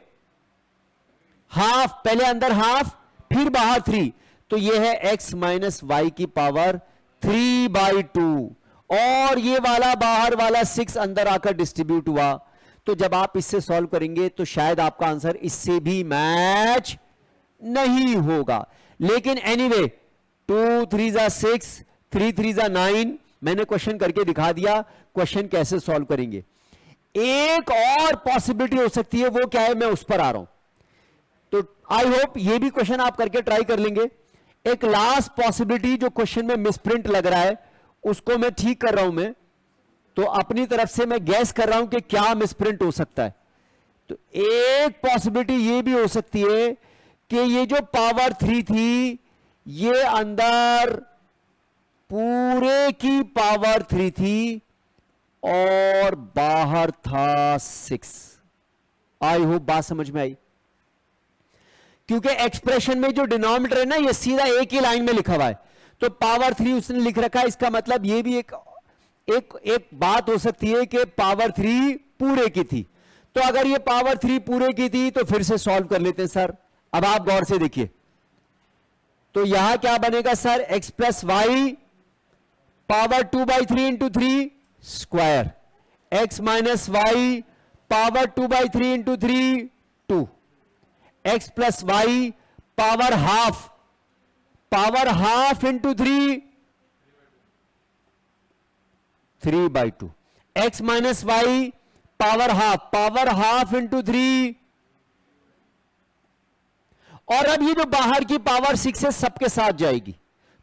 हाफ, पहले अंदर हाफ फिर बाहर 3, तो ये है x माइनस वाई की पावर 3/2, और ये वाला बाहर वाला 6 अंदर आकर डिस्ट्रीब्यूट हुआ। तो जब आप इससे सॉल्व करेंगे तो शायद आपका आंसर इससे भी मैच नहीं होगा, लेकिन एनीवे 2 3 6 3 3 9 मैंने क्वेश्चन करके दिखा दिया, क्वेश्चन कैसे सॉल्व करेंगे। एक और पॉसिबिलिटी हो सकती है, वो क्या है मैं उस पर आ रहा हूं, तो आई होप ये भी क्वेश्चन आप करके ट्राई कर लेंगे। एक लास्ट पॉसिबिलिटी जो क्वेश्चन में मिसप्रिंट लग रहा है उसको मैं ठीक कर रहा हूं, मैं तो अपनी तरफ से मैं गैस कर रहा हूं कि क्या मिसप्रिंट हो सकता है। तो एक पॉसिबिलिटी ये भी हो सकती है कि ये जो पावर 3 थी ये अंदर पूरे की पावर 3 थी और बाहर था 6। आई होप बात समझ में आई, क्योंकि एक्सप्रेशन में जो डिनोमिनेटर है ना ये सीधा एक ही लाइन में लिखा हुआ है, तो पावर 3 उसने लिख रखा है, इसका मतलब ये भी एक बात हो सकती है कि पावर 3 पूरे की थी। तो अगर ये पावर 3 पूरे की थी तो फिर से सॉल्व कर लेते हैं सर। अब आप गौर से देखिए, तो यहां क्या बनेगा sir, x plus Y power 2/3 into 3 square, x minus Y power 2/3 into 3 2, x plus Y power half into 3/2, x minus Y power half into 3, और अब ये जो बाहर की पावर 6 है सबके साथ जाएगी,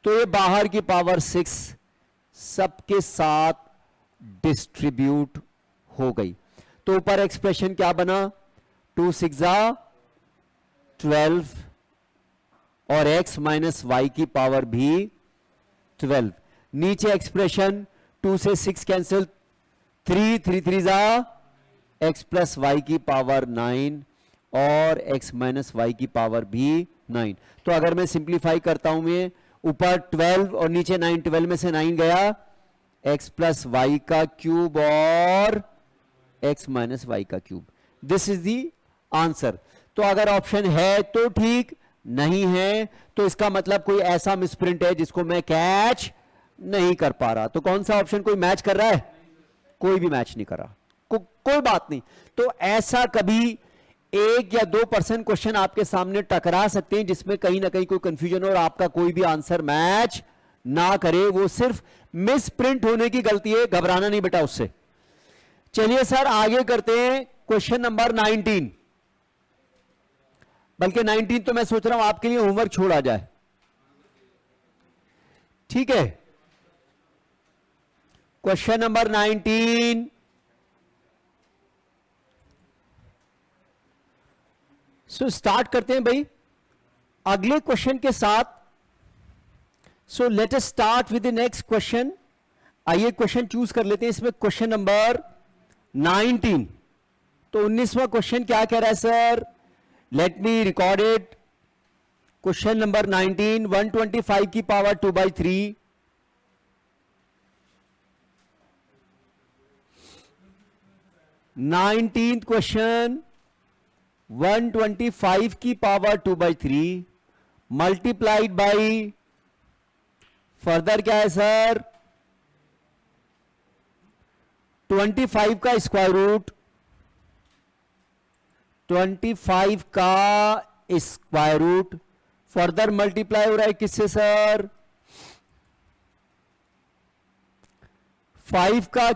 तो ये बाहर की पावर 6 सबके साथ डिस्ट्रीब्यूट हो गई। तो ऊपर एक्सप्रेशन क्या बना, 2 6 12 और x माइनस वाई की पावर भी 12। नीचे एक्सप्रेशन 2 से 6 कैंसिल, 3 3 3 जा x प्लस वाई की पावर 9 और x माइनस वाई की पावर भी 9। तो अगर मैं सिंप्लीफाई करता हूं, मैं ऊपर 12 और नीचे 9, 12 में से 9 गया, x प्लस वाई का क्यूब और x माइनस वाई का cube. This is the answer. तो अगर ऑप्शन है तो ठीक, नहीं है तो इसका मतलब कोई ऐसा मिसप्रिंट है जिसको मैं कैच नहीं कर पा रहा। तो कौन सा ऑप्शन कोई मैच कर रहा है? कोई भी मैच नहीं कर रहा, कोई बात नहीं। तो ऐसा कभी 1 या 2% क्वेश्चन आपके सामने टकरा सकते हैं जिसमें कहीं ना कहीं कोई कंफ्यूजन हो और आपका कोई भी आंसर मैच ना करे, वो सिर्फ मिस प्रिंट होने की गलती है, घबराना नहीं बेटा उससे। चलिए सर आगे करते हैं क्वेश्चन नंबर 19। बल्कि 19 तो मैं सोच रहा हूं आपके लिए होमवर्क छोड़ा जाए, ठीक है। क्वेश्चन नंबर 19, सो स्टार्ट करते हैं भाई अगले क्वेश्चन के साथ। So let us start with the next question. आइए क्वेश्चन चूज कर लेते हैं इसमें, क्वेश्चन नंबर 19। तो 19वां क्वेश्चन क्या कह रहा है sir? Late me record it. Question number 19, 125 की पावर 2/3 19th क्वेश्चन, 125 की पावर 2/3 मल्टीप्लाइड बाई, फर्दर क्या है सर, 25 का स्क्वायर रूट, 25 का स्क्वायर रूट, फर्दर मल्टीप्लाई हो रहा है किससे सर? 5 का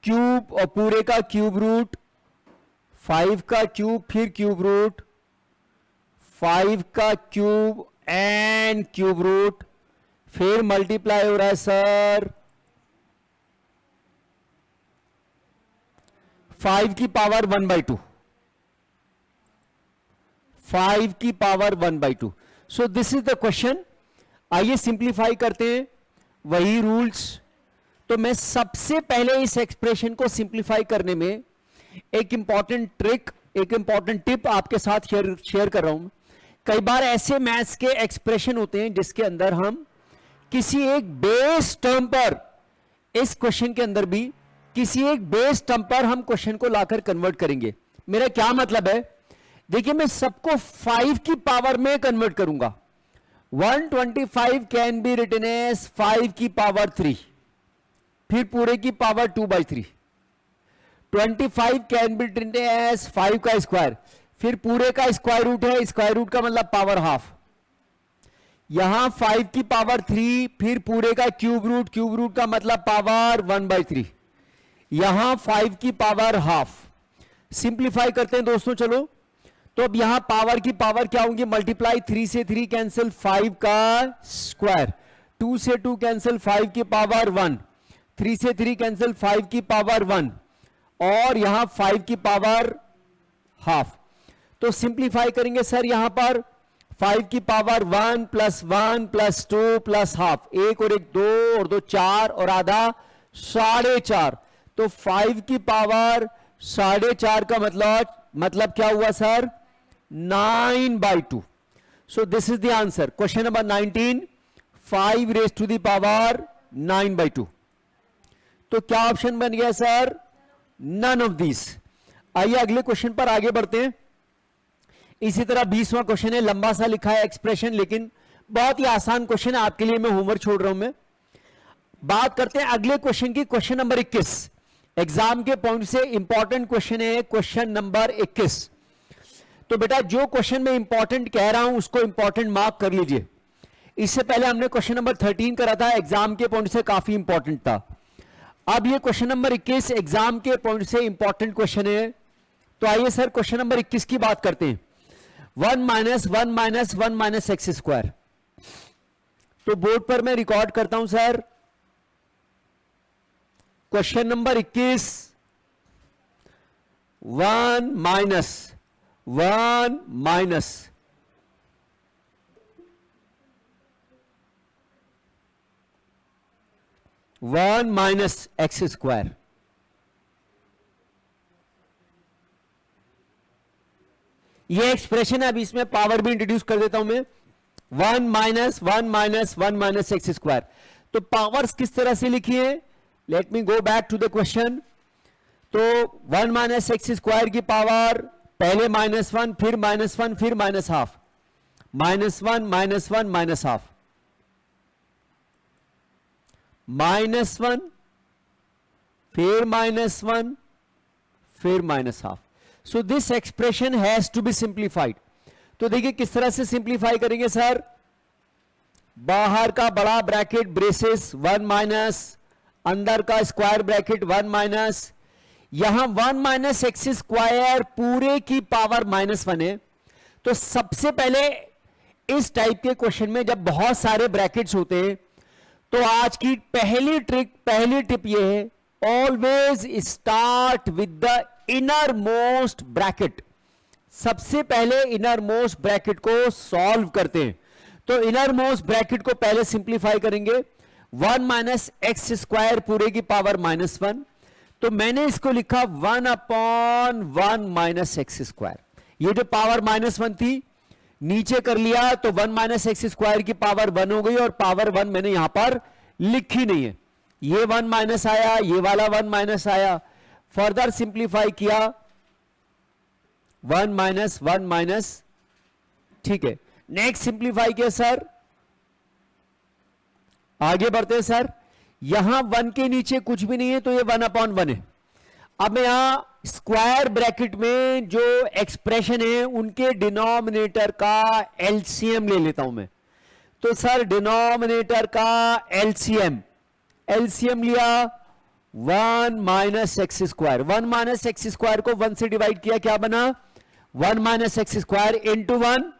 क्यूब और पूरे का क्यूब रूट, 5 का क्यूब फिर क्यूब रूट, 5 का क्यूब एंड क्यूब रूट, फिर मल्टीप्लाई हो रहा है सर 5 की पावर 1/2, 5 की power 1/2। So this is the question. आइए सिंप्लीफाई करते हैं, वही रूल्स। तो मैं सबसे पहले इस एक्सप्रेशन को सिंप्लीफाई करने में एक इंपॉर्टेंट ट्रिक, एक इंपॉर्टेंट टिप आपके साथ शेयर कर रहा हूं। कई बार ऐसे मैथ्स के एक्सप्रेशन होते हैं जिसके अंदर हम किसी एक बेस टर्म पर, इस क्वेश्चन के अंदर भी किसी एक बेस टर्म पर हम क्वेश्चन को लाकर कन्वर्ट करेंगे। मेरा क्या मतलब है, देखिए मैं सबको 5 की पावर में कन्वर्ट करूंगा। 125 कैन बी रिटन एज 5 की पावर 3, फिर पूरे की power 2/3। 25 can be written as 5 का स्क्वायर, फिर पूरे का स्क्वायर रूट है, स्क्वायर रूट का मतलब पावर हाफ। यहां 5 की पावर 3, फिर पूरे का क्यूब रूट, क्यूब रूट का मतलब पावर 1/3। यहां 5 की पावर हाफ। सिंप्लीफाई करते हैं दोस्तों, चलो। तो अब यहां पावर की पावर क्या होंगी? मल्टीप्लाई, 3 से 3 कैंसिल, 5 का स्क्वायर, 2 से 2 कैंसिल, 5 की पावर 1, 3 से 3 कैंसिल, 5 की पावर 1, और यहां 5 की पावर हाफ। तो सिंप्लीफाई करेंगे सर, यहां पर 5 की power 1 plus 1 plus 2 plus half, 1 और 1 2 और 2 4 और आधा 4.5। तो 5 की पावर 4.5 का मतलब क्या हुआ sir? 9/2। So this is the answer. Question number 19, 5 raise to the power 9/2। तो क्या ऑप्शन बन गया सर? None of this. आइए अगले क्वेश्चन पर आगे बढ़ते हैं। इसी तरह 20वां क्वेश्चन है, लंबा सा लिखा है एक्सप्रेशन, लेकिन बहुत ही आसान क्वेश्चन है, आपके लिए मैं होमवर्क छोड़ रहा हूं। मैं बात करते हैं अगले क्वेश्चन की, क्वेश्चन नंबर 21। एग्जाम के पॉइंट से इंपॉर्टेंट क्वेश्चन है क्वेश्चन नंबर 21। तो बेटा जो क्वेश्चन में इंपॉर्टेंट कह रहा हूं उसको इंपॉर्टेंट मार्क कर लीजिए। इससे पहले हमने क्वेश्चन नंबर 13 करा था, एग्जाम के पॉइंट से काफी इंपॉर्टेंट था। अब ये क्वेश्चन नंबर 21 एग्जाम के पॉइंट से इंपॉर्टेंट क्वेश्चन है। तो आइए सर क्वेश्चन नंबर 21 की बात करते हैं। 1 minus 1 minus 1 minus X square. तो बोर्ड पर मैं रिकॉर्ड करता हूं sir, question number 21, 1 minus 1 minus 1 minus X square, ये एक्सप्रेशन है। अब इसमें पावर भी इंट्रोड्यूस कर देता हूं मैं, 1 minus 1 minus 1 minus X square. तो पावर्स किस तरह से लिखिए, let me go back to the question. तो 1 माइनस एक्स स्क्वायर की पावर पहले -1, फिर -1, फिर माइनस हाफ, -1 -1 माइनस हाफ, -1 फिर -1 फिर minus half. So this expression has to be simplified. तो देखिए किस तरह से सिंप्लीफाई करेंगे सर, बाहर का बड़ा ब्रैकेट ब्रेसेस 1 माइनस, अंदर का स्क्वायर ब्रैकेट 1 माइनस, यहां 1 माइनस एक्स स्क्वायर पूरे की पावर -1 है। तो सबसे पहले इस टाइप के क्वेश्चन में जब बहुत सारे ब्रैकेट्स होते हैं, तो आज की पहली टिप यह है, always start with the inner most bracket. सबसे पहले इनर मोस्ट ब्रैकेट को सॉल्व करते हैं। तो इनर मोस्ट ब्रैकेट को पहले सिंप्लीफाई करेंगे, 1 माइनस एक्स स्क्वायर पूरे की पावर -1। तो मैंने इसको लिखा 1 अपॉन 1 माइनस एक्स स्क्वायर। ये जो पावर -1 थी नीचे कर लिया, तो 1 माइनस एक्स स्क्वायर की पावर 1 हो गई, और पावर 1 मैंने यहां पर लिखी नहीं है। ये 1 माइनस आया, ये वाला 1 माइनस आया, फर्दर सिंप्लीफाई किया, 1 माइनस 1 माइनस, ठीक है। नेक्स्ट सिंप्लीफाई किया सर, आगे बढ़ते हैं सर। यहां 1 के नीचे कुछ भी नहीं है, तो ये 1 अपॉन 1 है। अब मैं यहां स्क्वायर ब्रैकेट में जो एक्सप्रेशन है उनके डिनोमिनेटर का एलसीएम ले लेता हूं मैं। तो सर डिनोमिनेटर का एलसीएम लिया, 1 minus X square, 1 minus X square को 1 से डिवाइड किया, क्या बना 1 माइनस एक्स स्क्वायर इंटू 1।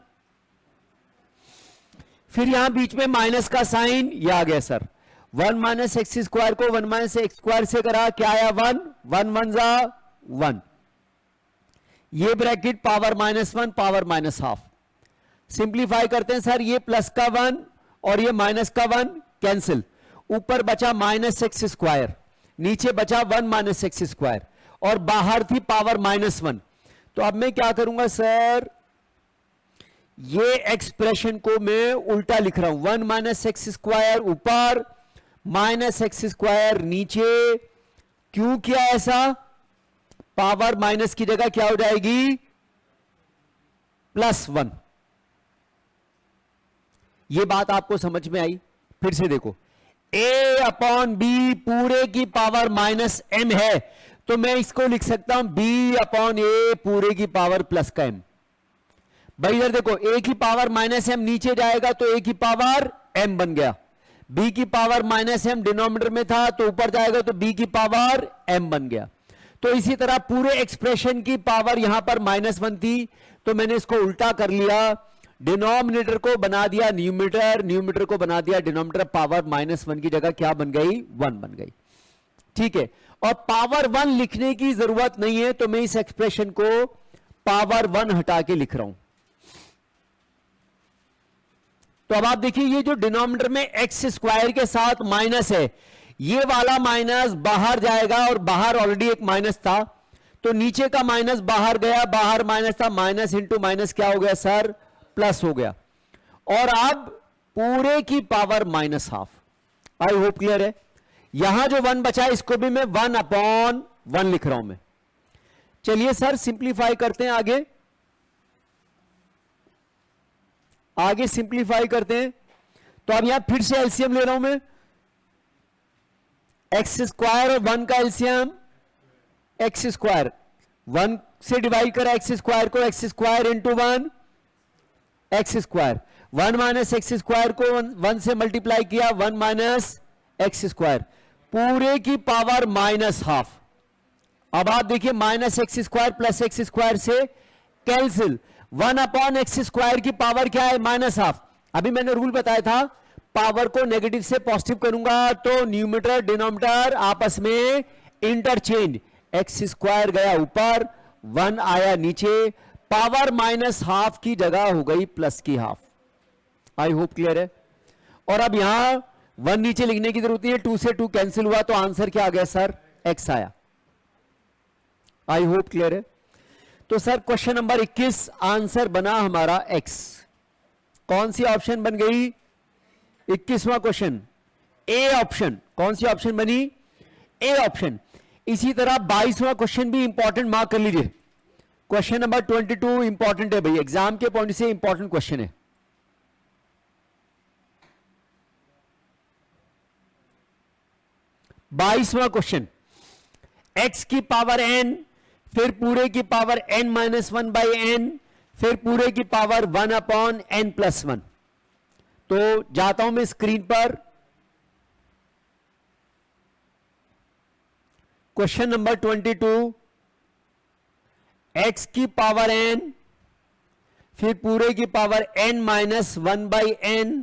फिर यहां बीच में माइनस का साइन, ये आ गया सर, 1 माइनस एक्स स्क्वायर को 1 माइनस एक्स स्क्वायर से करा, क्या आया 1, 1 1 जा 1। ये bracket power -1 power minus half. Simplify करते हैं सर, ये प्लस का 1 और ये माइनस का 1 कैंसिल, ऊपर बचा माइनस एक्स स्क्वायर, नीचे बचा 1 माइनस एक्स स्क्वायर, और बाहर थी पावर -1। तो अब मैं क्या करूंगा सर, ये एक्सप्रेशन को मैं उल्टा लिख रहा हूं, 1 माइनस एक्स स्क्वायर ऊपर, माइनस एक्स स्क्वायर नीचे। क्यों किया ऐसा, पावर माइनस की जगह क्या हो जाएगी +1। ये बात आपको समझ में आई, फिर से देखो, a अपॉन बी पूरे की पावर -m है, तो मैं इसको लिख सकता हूं b अपॉन a पूरे की पावर प्लस का m। भाई इधर देखो, a की पावर -m नीचे जाएगा तो a की पावर m बन गया, b की पावर -m डिनोमिनेटर में था तो ऊपर जाएगा तो b की पावर m बन गया। तो इसी तरह पूरे एक्सप्रेशन की पावर यहां पर -1 थी, तो मैंने इसको उल्टा कर लिया, डिनोमिनेटर को बना दिया न्यूमरेटर, न्यूमरेटर को बना दिया डिनोमिनेटर, पावर -1 की जगह क्या बन गई 1 बन गई, ठीक है। और पावर 1 लिखने की जरूरत नहीं है, तो मैं इस एक्सप्रेशन को पावर 1 हटा के लिख रहा हूं। तो अब आप देखिए, ये जो डिनोमिनेटर में एक्स स्क्वायर के साथ माइनस है, ये वाला माइनस बाहर जाएगा, और बाहर ऑलरेडी एक माइनस था, तो नीचे का माइनस बाहर गया, बाहर माइनस था, माइनस इंटू माइनस क्या हो गया सर, प्लस हो गया, और अब पूरे की पावर -1/2। आई होप क्लियर है। यहां जो 1 बचा इसको भी मैं 1 अपॉन 1 लिख रहा हूं मैं। चलिए सर सिंप्लीफाई करते हैं, आगे सिंप्लीफाई करते हैं। तो अब यहां फिर से एलसीएम ले रहा हूं मैं, एक्स स्क्वायर और 1 का एलसीएम एक्स स्क्वायर, 1 से डिवाइड करा एक्स स्क्वायर को, x square into 1 x square, 1 minus X square को 1 से मल्टीप्लाई किया, 1 माइनस एक्स स्क्वायर पूरे की पावर -1/2। अब आप देखिए, minus X square plus x square से कैंसिल, 1 अपॉन एक्स स्क्वायर की पावर क्या है -1/2। अभी मैंने रूल बताया था, पावर को नेगेटिव से पॉजिटिव करूंगा तो न्यूमरेटर डिनोमिनेटर आपस में इंटरचेंज, एक्स स्क्वायर गया ऊपर, 1 आया नीचे, पावर -1/2 की जगह हो गई प्लस की हाफ। आई होप क्लियर है। और अब यहां 1 नीचे लिखने की जरूरत नहीं है, 2 से 2 कैंसिल हुआ तो आंसर क्या आ गया सर, x आया। आई होप क्लियर है। तो सर क्वेश्चन नंबर 21 आंसर बना हमारा x। कौन सी ऑप्शन बन गई, 21वां क्वेश्चन ए ऑप्शन। कौन सी ऑप्शन बनी, ए ऑप्शन। इसी तरह 22वां क्वेश्चन भी इंपॉर्टेंट मार्क कर लीजिए। क्वेश्चन नंबर 22 इंपॉर्टेंट है भाई, एग्जाम के पॉइंट से इंपॉर्टेंट क्वेश्चन है। बाईसवां क्वेश्चन, x की पावर n, फिर पूरे की power n minus 1 by n, फिर पूरे की पावर 1 अपॉन n प्लस 1। तो जाता हूं मैं स्क्रीन पर, क्वेश्चन नंबर 22, x की पावर n, फिर पूरे की power n minus 1 by n,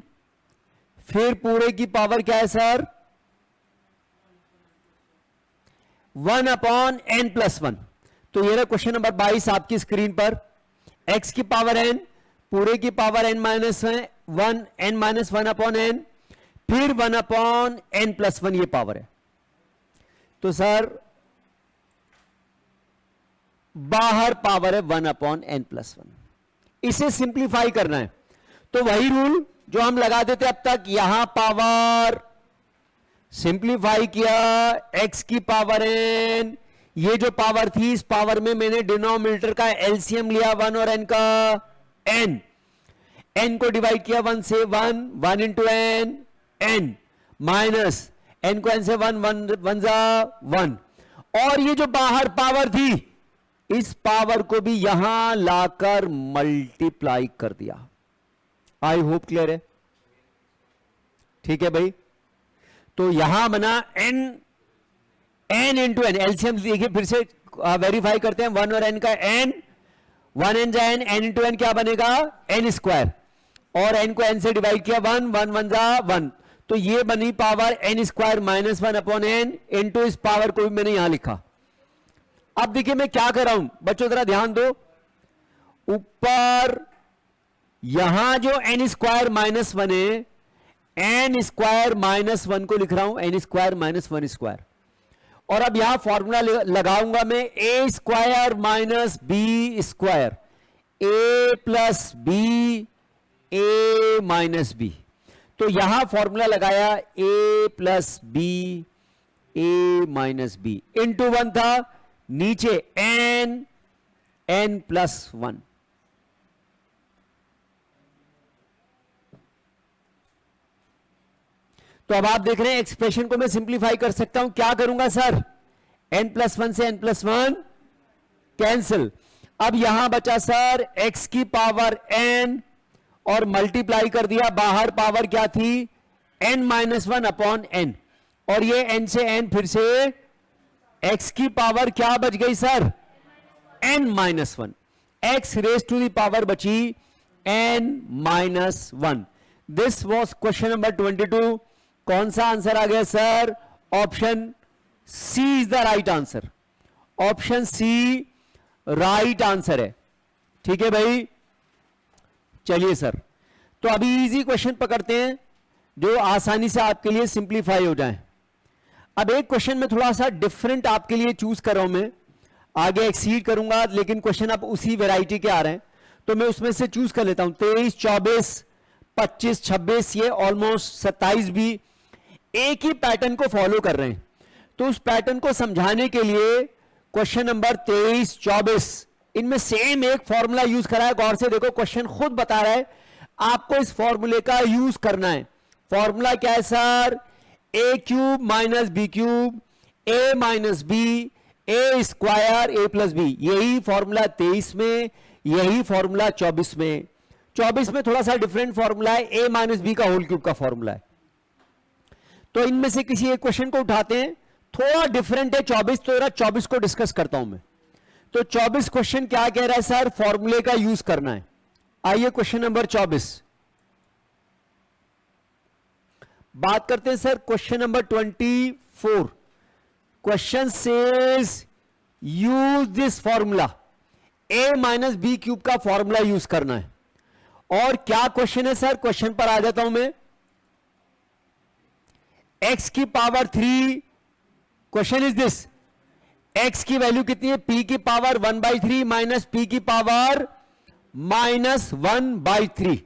फिर पूरे की पावर क्या है सर, 1 अपॉन n प्लस 1। तो ये रहा क्वेश्चन नंबर 22 आपकी स्क्रीन पर। x की पावर n, पूरे की power n minus 1, n minus 1 upon n, फिर 1 अपॉन n प्लस 1 ये पावर है। तो सर बाहर पावर है 1 अपॉन n प्लस 1। इसे सिंप्लीफाई करना है तो वही रूल जो हम लगा देते अब तक, यहां पावर सिंप्लीफाई किया, x की पावर n, ये जो पावर थी इस पावर में मैंने डिनोमिनेटर का एलसीएम लिया 1 और n का n को डिवाइड किया 1 से 1 इंटू n माइनस n को n से 1 जा 1, और ये जो बाहर पावर थी इस पावर को भी यहां लाकर मल्टीप्लाई कर दिया। आई होप क्लियर है, ठीक है भाई। तो यहां बना n इंटू n, एलसीएम देखिए फिर से वेरीफाई करते हैं, 1 और n का n, 1n जा n इंटू n क्या बनेगा n स्क्वायर, और n को n से डिवाइड किया 1 जा 1, तो ये बनी power n square minus 1 upon n into इस पावर को भी मैंने यहां लिखा। अब देखिए मैं क्या कर रहा हूं बच्चों, जरा ध्यान दो, ऊपर यहां जो n स्क्वायर माइनस 1 है, n स्क्वायर माइनस 1 को लिख रहा हूं n स्क्वायर माइनस 1 स्क्वायर, और अब यहां फॉर्मूला लगाऊंगा मैं a square minus b square, a plus b a minus b। तो यहां फॉर्मूला लगाया a plus b a minus b into 1 था, नीचे n प्लस 1। तो अब आप देख रहे हैं एक्सप्रेशन को मैं सिंप्लीफाई कर सकता हूं, क्या करूंगा सर, n प्लस 1 से n प्लस 1 कैंसिल। अब यहां बचा सर x की पावर n और मल्टीप्लाई कर दिया, बाहर पावर क्या थी n माइनस 1 अपॉन n, और ये n से n फिर से x की पावर क्या बच गई sir n minus 1, x raise to the power बची n minus 1। This was question number 22। कौन सा आंसर आ गया sir, option C is the right answer, option C right answer है, ठीक है भाई। चलिए सर, तो अभी इजी क्वेश्चन पकड़ते हैं जो आसानी से आपके लिए सिंप्लीफाई हो जाए। अब एक क्वेश्चन में थोड़ा सा डिफरेंट आपके लिए चूज कर रहा हूं मैं, आगे एक्सीड करूंगा लेकिन क्वेश्चन अब उसी वैरायटी के आ रहे हैं, तो मैं उसमें से चूज कर लेता हूं। 23, 24, 25, 26, ये ऑलमोस्ट 27 भी एक ही पैटर्न को फॉलो कर रहे हैं। तो उस पैटर्न को समझाने के लिए क्वेश्चन नंबर 23, 24 इनमें सेम एक फॉर्मूला यूज करा है। गौर से देखो, क्वेश्चन खुद बता रहा है आपको इस फॉर्मूले का यूज करना है। फॉर्मूला क्या है sir, a cube minus B cube A minus B A square A plus B. यही फॉर्मूला 23 में, यही फॉर्मूला 24 में। 24 में थोड़ा सा डिफरेंट फॉर्मूला है, ए माइनस बी का होल क्यूब का फॉर्मूला है। तो इनमें से किसी एक क्वेश्चन को उठाते हैं, थोड़ा डिफरेंट है 24, तो 24 को डिस्कस करता हूं मैं। तो 24 क्वेश्चन क्या कह रहा है सर, फॉर्मूले का यूज करना है। आइए क्वेश्चन नंबर 24 बात करते हैं sir. Question number 24, question says use this formula, A minus B cube का फॉर्मूला यूज करना है। और क्या क्वेश्चन है सर, क्वेश्चन पर आ जाता हूं मैं। x की power 3, question is this, x की वैल्यू कितनी है, p की पावर 1/3 माइनस p की power -1/3,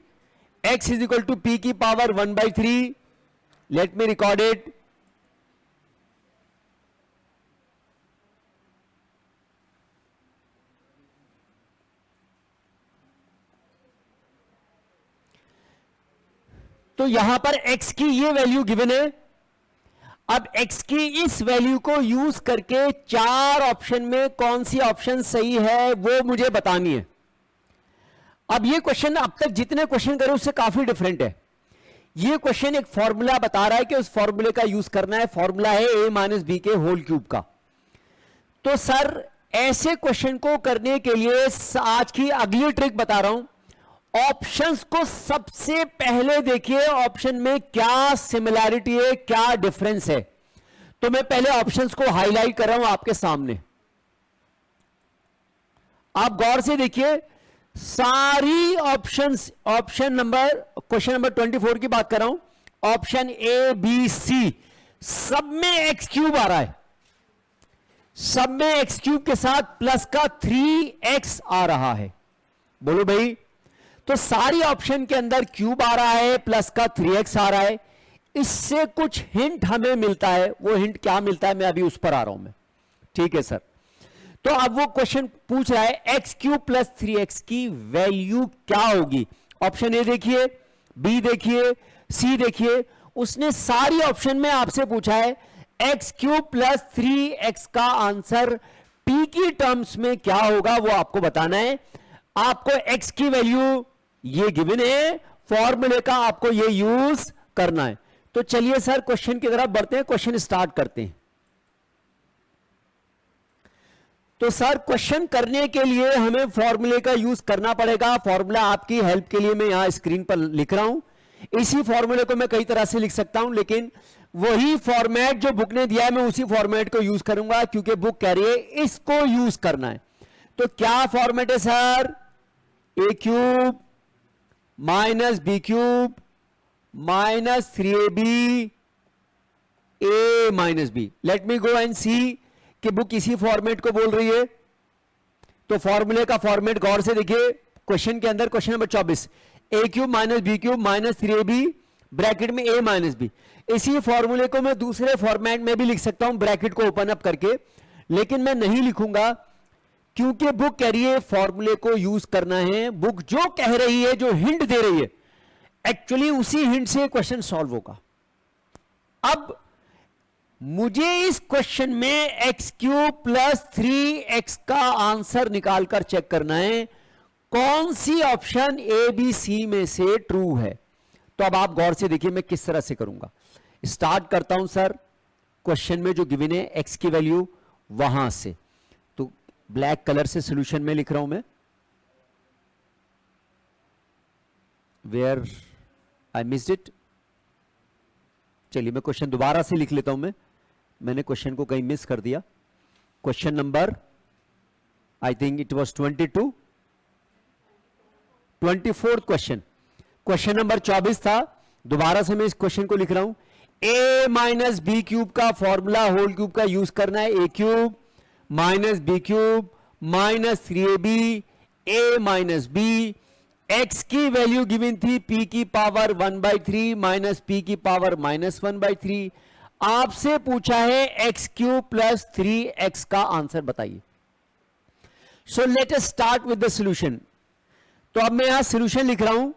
x is equal to p की power 1/3. Let me record it. तो यहां पर x की ये वैल्यू गिवन है. अब x की इस वैल्यू को यूज करके 4 ऑप्शन में कौन सी ऑप्शन सही है वो मुझे बतानी है. अब ये क्वेश्चन अब तक जितने क्वेश्चन करे उससे काफी डिफरेंट है. ये क्वेश्चन एक फॉर्मूला बता रहा है कि उस फॉर्मूले का यूज करना है. फॉर्मूला है a माइनस बी के होल क्यूब का. तो सर ऐसे क्वेश्चन को करने के लिए आज की अगली ट्रिक बता रहा हूं. ऑप्शंस को सबसे पहले देखिए, ऑप्शन में क्या सिमिलैरिटी है, क्या डिफरेंस है. तो मैं पहले ऑप्शंस को हाईलाइट कर रहा हूं आपके सामने. आप गौर से देखिए, सारी options, option number, question number 24 की बात कर रहा हूं, ऑप्शन ए बी सी, सब में एक्स क्यूब आ रहा है. सब में एक्स क्यूब के साथ प्लस का 3x आ रहा है. बोलो भाई. तो सारी ऑप्शन के अंदर क्यूब आ रहा है, प्लस का 3x आ रहा है. इससे कुछ हिंट हमें मिलता है. वो हिंट क्या मिलता है मैं अभी उस पर आ रहा हूं मैं. ठीक है सर. तो अब वो क्वेश्चन पूछ रहा है एक्स क्यूब प्लस 3x की वैल्यू क्या होगी. ऑप्शन ए देखिए, बी देखिए, सी देखिए. उसने सारी ऑप्शन में आपसे पूछा है एक्स क्यूब प्लस 3x का आंसर p की टर्म्स में क्या होगा, वो आपको बताना है. आपको x की वैल्यू ये गिवन है, फॉर्मूले का आपको ये यूज करना है. तो चलिए सर क्वेश्चन की तरफ बढ़ते हैं, क्वेश्चन स्टार्ट करते हैं. तो सर क्वेश्चन करने के लिए हमें फॉर्मूले का यूज करना पड़ेगा. फॉर्मूला आपकी हेल्प के लिए मैं यहां स्क्रीन पर लिख रहा हूं. इसी फॉर्मूले को मैं कई तरह से लिख सकता हूं, लेकिन वही फॉर्मेट जो बुक ने दिया है मैं उसी फॉर्मेट को यूज करूंगा, क्योंकि बुक कह रही है इसको यूज करना है. तो क्या फॉर्मेट है sir, a cube minus B cube minus 3ab a minus b. Let me go and see कि बुक इसी फॉर्मेट को बोल रही है. तो फॉर्मूले का फॉर्मेट गौर से देखिए. क्वेश्चन के अंदर question number 24, a cube minus B cube minus 3ab bracket में ए माइनस बी. इसी फॉर्मूले को मैं दूसरे फॉर्मेट में भी लिख सकता हूं, ब्रैकेट को ओपन अप करके, लेकिन मैं नहीं लिखूंगा क्योंकि बुक कह रही है फॉर्मूले को यूज करना है. बुक जो कह रही है, जो हिंट दे रही है, एक्चुअली उसी हिंट से क्वेश्चन सॉल्व होगा. अब मुझे इस क्वेश्चन में एक्स क्यूब प्लस 3x का आंसर निकालकर चेक करना है कौन सी ऑप्शन ए बी सी में से ट्रू है. तो अब आप गौर से देखिए मैं किस तरह से करूंगा. स्टार्ट करता हूं सर क्वेश्चन में जो गिवन है x की वैल्यू वहां से. तो ब्लैक कलर से सॉल्यूशन में लिख रहा हूं मैं, वेयर आई मिस्ड इट. चलिए मैं क्वेश्चन दोबारा से लिख लेता हूं. मैंने क्वेश्चन को कहीं मिस कर दिया. Question number I think it was 24th question. Question number 24 था. दोबारा से मैं इस क्वेश्चन को लिख रहा हूं. a माइनस बी क्यूब का फॉर्मूला होल क्यूब का यूज करना है. A cube minus B cube minus 3ab a minus B. x की वैल्यू गिवन थी p की पावर 1/3 माइनस p की पावर -1/3. आपसे पूछा है x क्यूब प्लस 3x का आंसर बताइए. So let us start with the solution. तो अब मैं यहां सॉल्यूशन लिख रहा हूं.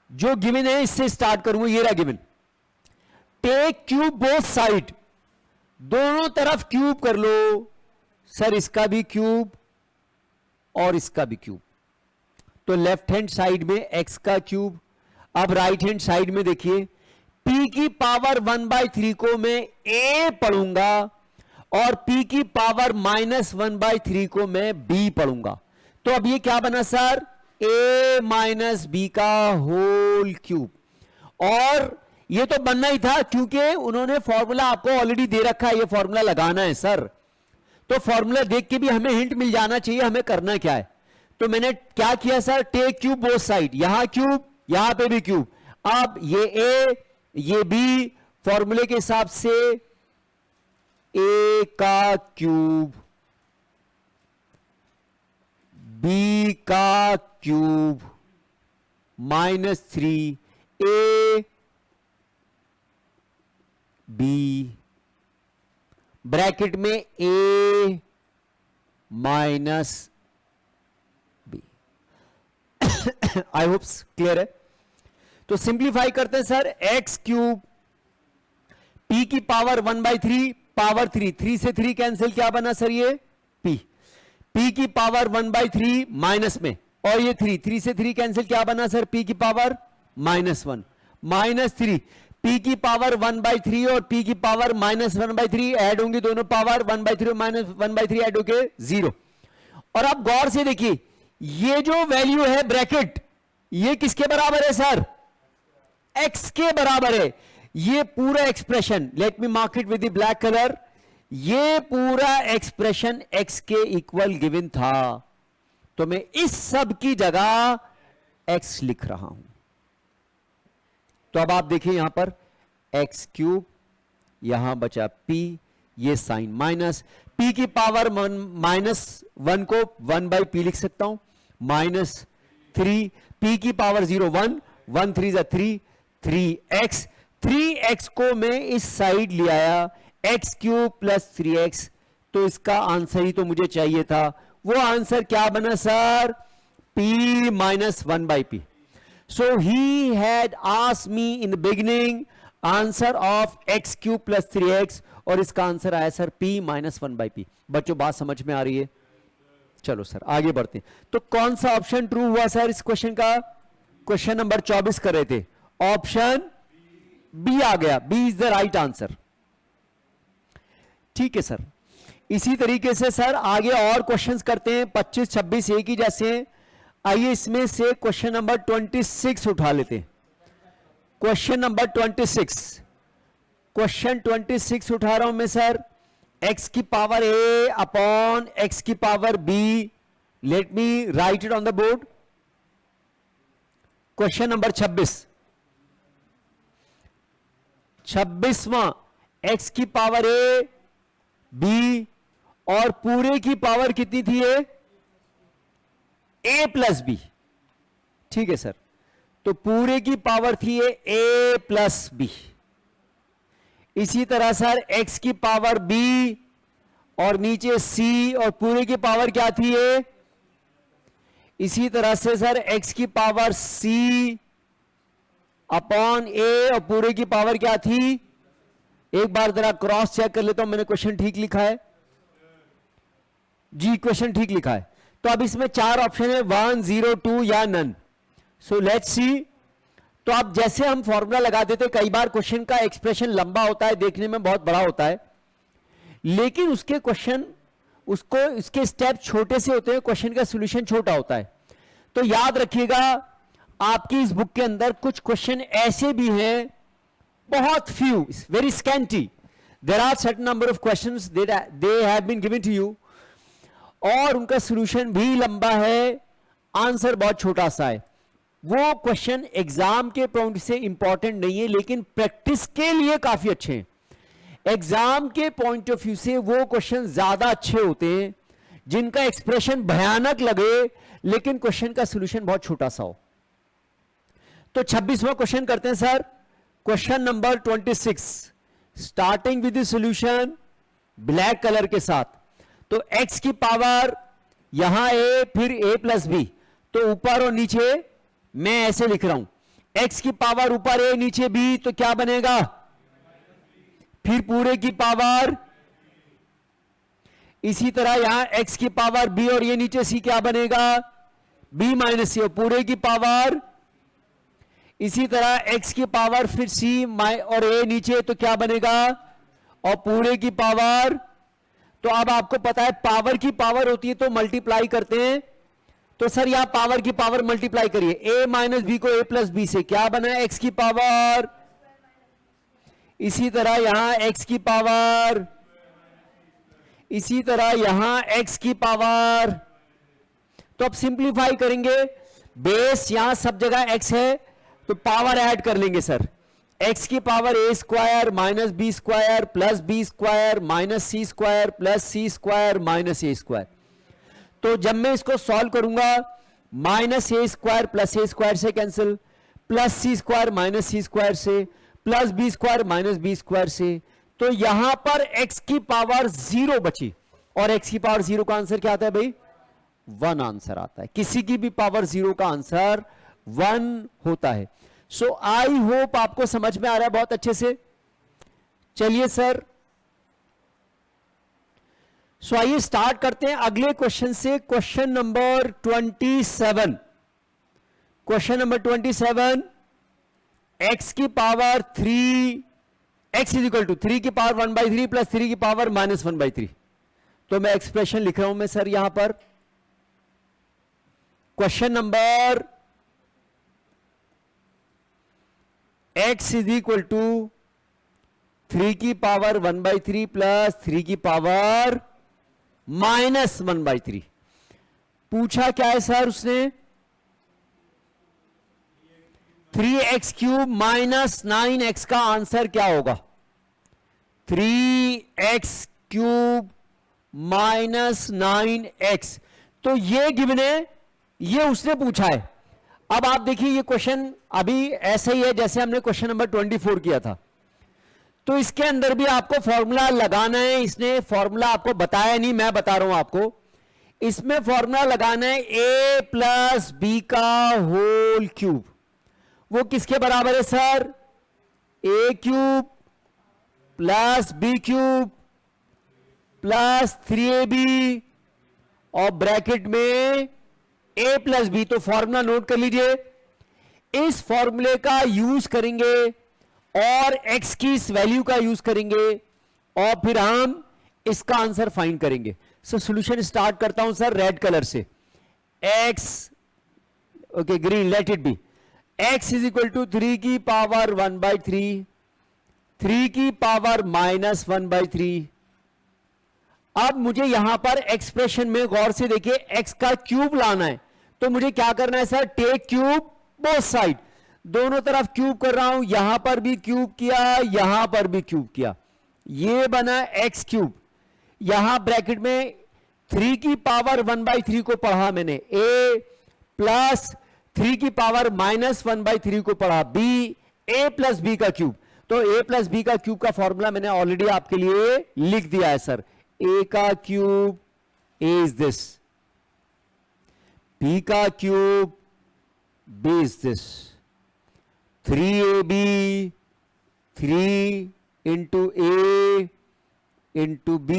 जो गिवन है इससे स्टार्ट करूंगा. ये रहा given. Take cube both side, दोनों तरफ क्यूब कर लो. सर इसका भी क्यूब और इसका भी क्यूब. तो लेफ्ट हैंड साइड में x का क्यूब. अब राइट हैंड साइड में देखिए p की पावर 1/3 को मैं a पढ़ूंगा और p की पावर -1/3 को मैं b पढ़ूंगा. तो अब ये क्या बना सर, a माइनस बी का होल क्यूब. और ये तो बनना ही था क्योंकि उन्होंने फॉर्मूला आपको ऑलरेडी दे रखा है. ये फॉर्मूला लगाना है सर. तो फॉर्मूला देख के भी हमें हिंट मिल जाना चाहिए हमें करना क्या है. तो मैंने क्या किया sir, take cube both side. यहां क्यूब, यहां पे भी क्यूब. अब ये a ये b फॉर्मूले के हिसाब से a का क्यूब b का क्यूब -3 ab ब्रैकेट में a minus b। I hope clear है। तो सिंप्लीफाई करते हैं सर, एक्स क्यूब p की पावर 1/3 पावर 3 से 3 कैंसिल, क्या बना सर ये p की पावर 1/3 माइनस में, और ये 3 से 3 कैंसिल, क्या बना सर p की पावर -1 -3 p की पावर 1/3 और p की पावर -1/3 ऐड होंगी, दोनों पावर 1/3 -1/3 ऐड होके 0। और आप गौर से देखिए ये जो वैल्यू है ब्रैकेट, ये किसके बराबर है सर, x के बराबर है। ये पूरा expression, let me mark it with the black colour, ये पूरा एक्सप्रेशन x के इक्वल गिवन था, तो मैं इस सब की जगह x लिख रहा हूं। तो अब आप देखिए यहां पर x क्यूब, यहां बचा p, ये साइन माइनस, p की पावर -1 को 1/p लिख सकता हूं, -3 p की पावर 0 1 1 3 3 3x, 3x को मैं इस साइड ले आया, x क्यूब प्लस 3x, तो इसका आंसर ही तो मुझे चाहिए था। वो आंसर क्या बना sir, p -1/p। So he had asked me in the beginning answer of x cube plus 3x, और इसका आंसर आया सर p -1/p। बच्चों बात समझ में आ रही है? चलो सर आगे बढ़ते हैं। तो कौन सा ऑप्शन ट्रू हुआ सर इस क्वेश्चन का? क्वेश्चन नंबर 24 कर रहे थे, ऑप्शन बी आ गया, B is the right answer. ठीक है सर, इसी तरीके से सर आगे और क्वेश्चंस करते हैं, 25 26 एक ही जैसे हैं। आइए इसमें से क्वेश्चन नंबर 26 उठा लेते हैं। क्वेश्चन नंबर 26, क्वेश्चन 26 उठा रहा हूं मैं सर, x की पावर a अपॉन x की power b, let me write it on the board. Question number 26वां, x की पावर a b और पूरे की पावर कितनी थी a प्लस बी। ठीक है सर, तो पूरे की पावर थी a प्लस बी। इसी तरह सर x की पावर b और नीचे c और पूरे की पावर क्या थी a। इसी तरह से सर x की पावर c अपॉन a और पूरे की पावर क्या थी। एक बार जरा क्रॉस चेक कर लेता हूं, मैंने क्वेश्चन ठीक लिखा है जी, क्वेश्चन ठीक लिखा है। तो अब इसमें 4 ऑप्शन है, 1 0 2 या नन। So let's see. तो अब जैसे हम फॉर्मूला लगा देते, कई बार क्वेश्चन का एक्सप्रेशन लंबा होता है, देखने में बहुत बड़ा होता है, लेकिन उसके क्वेश्चन उसको इसके स्टेप छोटे से होते हैं, क्वेश्चन का सॉल्यूशन छोटा होता है। तो याद रखिएगा आपकी इस बुक के अंदर कुछ क्वेश्चन ऐसे भी हैं, बहुत few, very scanty, there are certain number of questions they have been given to you, और उनका सॉल्यूशन भी लंबा है, आंसर बहुत छोटा सा है। वो क्वेश्चन एग्जाम के पॉइंट से इंपॉर्टेंट नहीं है, लेकिन प्रैक्टिस के लिए काफी अच्छे हैं। एग्जाम के पॉइंट ऑफ व्यू से वो क्वेश्चन ज्यादा अच्छे होते हैं जिनका एक्सप्रेशन भयानक लगे लेकिन क्वेश्चन का सॉल्यूशन बहुत छोटा सा हो। तो 26वां क्वेश्चन करते हैं sir, question number 26, starting with the solution black colour के साथ। तो x की पावर यहां a फिर a प्लस बी, तो ऊपर और नीचे मैं ऐसे लिख रहा हूं, x की पावर ऊपर a नीचे b, तो क्या बनेगा, फिर पूरे की पावर, इसी तरह यहां x की पावर b और ये नीचे c, क्या बनेगा b माइनस c, पूरे की पावर, इसी तरह x की पावर फिर c और a नीचे, तो क्या बनेगा, और पूरे की पावर। तो अब आपको पता है पावर की पावर होती है तो मल्टीप्लाई करते हैं, तो सर यहां पावर की पावर मल्टीप्लाई करिए, a माइनस बी को a प्लस बी से, क्या बना x की पावर, इसी तरह यहां x की पावर, इसी तरह यहां x की पावर। तो अब सिंप्लीफाई करेंगे, बेस यहां सब जगह x है तो पावर ऐड कर लेंगे सर, एक्स की power a square minus b square plus b square minus c square plus c square minus a square. तो जब मैं इसको सॉल्व करूंगा, minus a square plus a square से cancel, plus c square minus c square से, plus b square minus b square से, तो यहां पर एक्स की पावर 0 बची, और एक्स की पावर 0 का आंसर क्या आता है भाई? 1 आंसर आता है। किसी की भी पावर 0 का आंसर 1 होता है। सो आई होप आपको समझ में आ रहा है बहुत अच्छे से। चलिए सर, सो आइए स्टार्ट करते हैं अगले क्वेश्चन से। Question number 27। Question number 27, x की power 3, x is equal to 3 की पावर 1/3 प्लस 3 की पावर माइनस 1/3। तो मैं एक्सप्रेशन लिख रहा हूं मैं सर यहां पर। Question number x is equal to 3 की पावर 1/3 प्लस 3 की पावर माइनस 1/3। पूछा क्या है सर उसने? 3x क्यूब माइनस 9x का आंसर क्या होगा? 3x cube minus 9x। तो ये गिवन है, ये उसने पूछा है। अब आप देखिए ये क्वेश्चन अभी ऐसा ही है जैसे हमने क्वेश्चन नंबर 24 किया था। तो इसके अंदर भी आपको फॉर्मूला लगाना है। इसने फॉर्मूला आपको बताया नहीं, मैं बता रहा हूं आपको। इसमें फॉर्मूला लगाना है a प्लस बी का होल क्यूब। वो किसके बराबर है sir? a cube plus B cube plus 3ab और ब्रैकेट में a प्लस बी। तो फॉर्मूला नोट कर लीजिए। इस फॉर्मूले का यूज करेंगे और x की इस वैल्यू का यूज करेंगे और फिर हम इसका आंसर फाइंड करेंगे। सो सॉल्यूशन स्टार्ट करता हूं सर रेड कलर से। x, okay green, let it be. x is equal to 3 की पावर 1/3, 3 की पावर माइनस 1/3। अब मुझे यहां पर एक्सप्रेशन में गौर से देखिए, x का क्यूब लाना है। तो मुझे क्या करना है sir? Take cube both side, दोनों तरफ क्यूब कर रहा हूं। यहां पर भी क्यूब किया, यहां पर भी क्यूब किया, ये बना x क्यूब। यहां ब्रैकेट में 3 की पावर 1/3 को पढ़ा मैंने a प्लस 3 की पावर माइनस 1/3 को पढ़ा b, a प्लस b का क्यूब। तो a प्लस b का क्यूब का फॉर्मूला मैंने ऑलरेडी आपके लिए लिख दिया है सर। a का cube a is this, b का cube b is this, 3ab 3 into a into b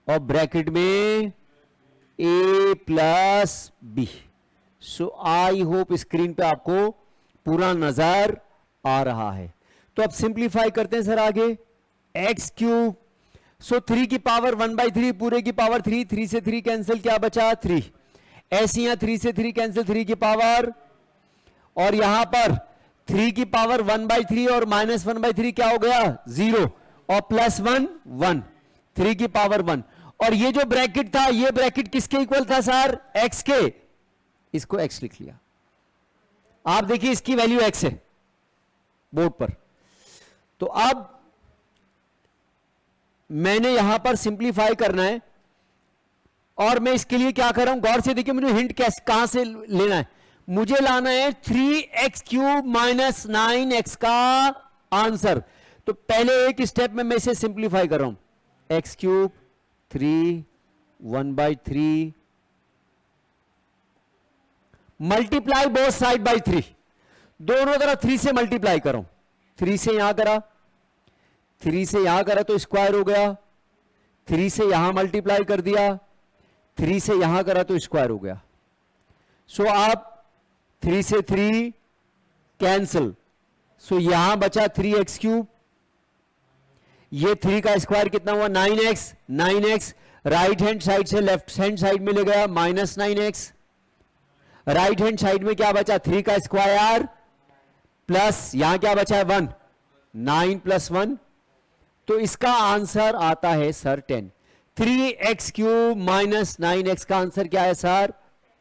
और ब्रैकेट में a plus b। So I hope screen पे आपको पूरा नजर आ रहा है। तो अब सिंप्लीफाई करते हैं सर आगे। एक्स क्यूब, सो 3 की पावर 1/3 पूरे की पावर 3, 3 से 3 कैंसिल, क्या बचा? 3। ऐसे यहां 3 से 3 कैंसिल, 3 की पावर, और यहां पर 3 की पावर 1/3 और माइनस 1/3 क्या हो गया? 0 और प्लस 1 1, 3 की पावर 1। और ये जो ब्रैकेट था, ये ब्रैकेट किसके इक्वल था सर? x के। इसको x लिख लिया। आप देखिए इसकी वैल्यू x है बोर्ड पर। तो अब मैंने यहां पर सिंप्लीफाई करना है और मैं इसके लिए क्या कर रहा हूं? गौर से देखिए, मुझे हिंट कैसे कहां से लेना है। मुझे लाना है 3x क्यूब माइनस 9x का आंसर। तो पहले एक स्टेप में मैं इसे सिंप्लीफाई कर रहा हूं। x cube 3 1/3 multiply both side by 3, दोनों तरफ 3 से मल्टीप्लाई कर रहा हूं। 3 से यहां करा, 3 से यहां करा तो स्क्वायर हो गया, 3 से यहां मल्टीप्लाई कर दिया, 3 से यहां करा तो स्क्वायर हो गया। सो आप 3 से 3 कैंसिल, सो यहां बचा 3x क्यूब। ये 3 का स्क्वायर कितना हुआ? 9x। 9x right hand side से लेफ्ट हैंड साइड में ले गया, minus 9x। Right hand side में क्या बचा? 3 का स्क्वायर प्लस यहां क्या बचा है? 1, 9 प्लस 1। तो इसका आंसर आता है sir 10। 3x cube minus 9x का आंसर क्या है सर?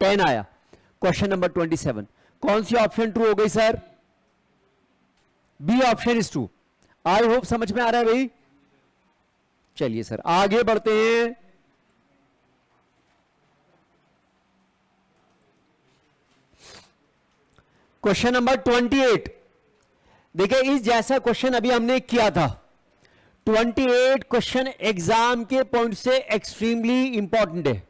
10 आया। Question number 27। कौन सी ऑप्शन ट्रू हो गई sir? B option is true. I hope समझ में आ रहा है भाई। चलिए सर आगे बढ़ते हैं। Question number 28। देखिए इस जैसा क्वेश्चन अभी हमने किया था। 28 क्वेश्चन एग्जाम के पॉइंट से एक्सट्रीमली इंपॉर्टेंट है।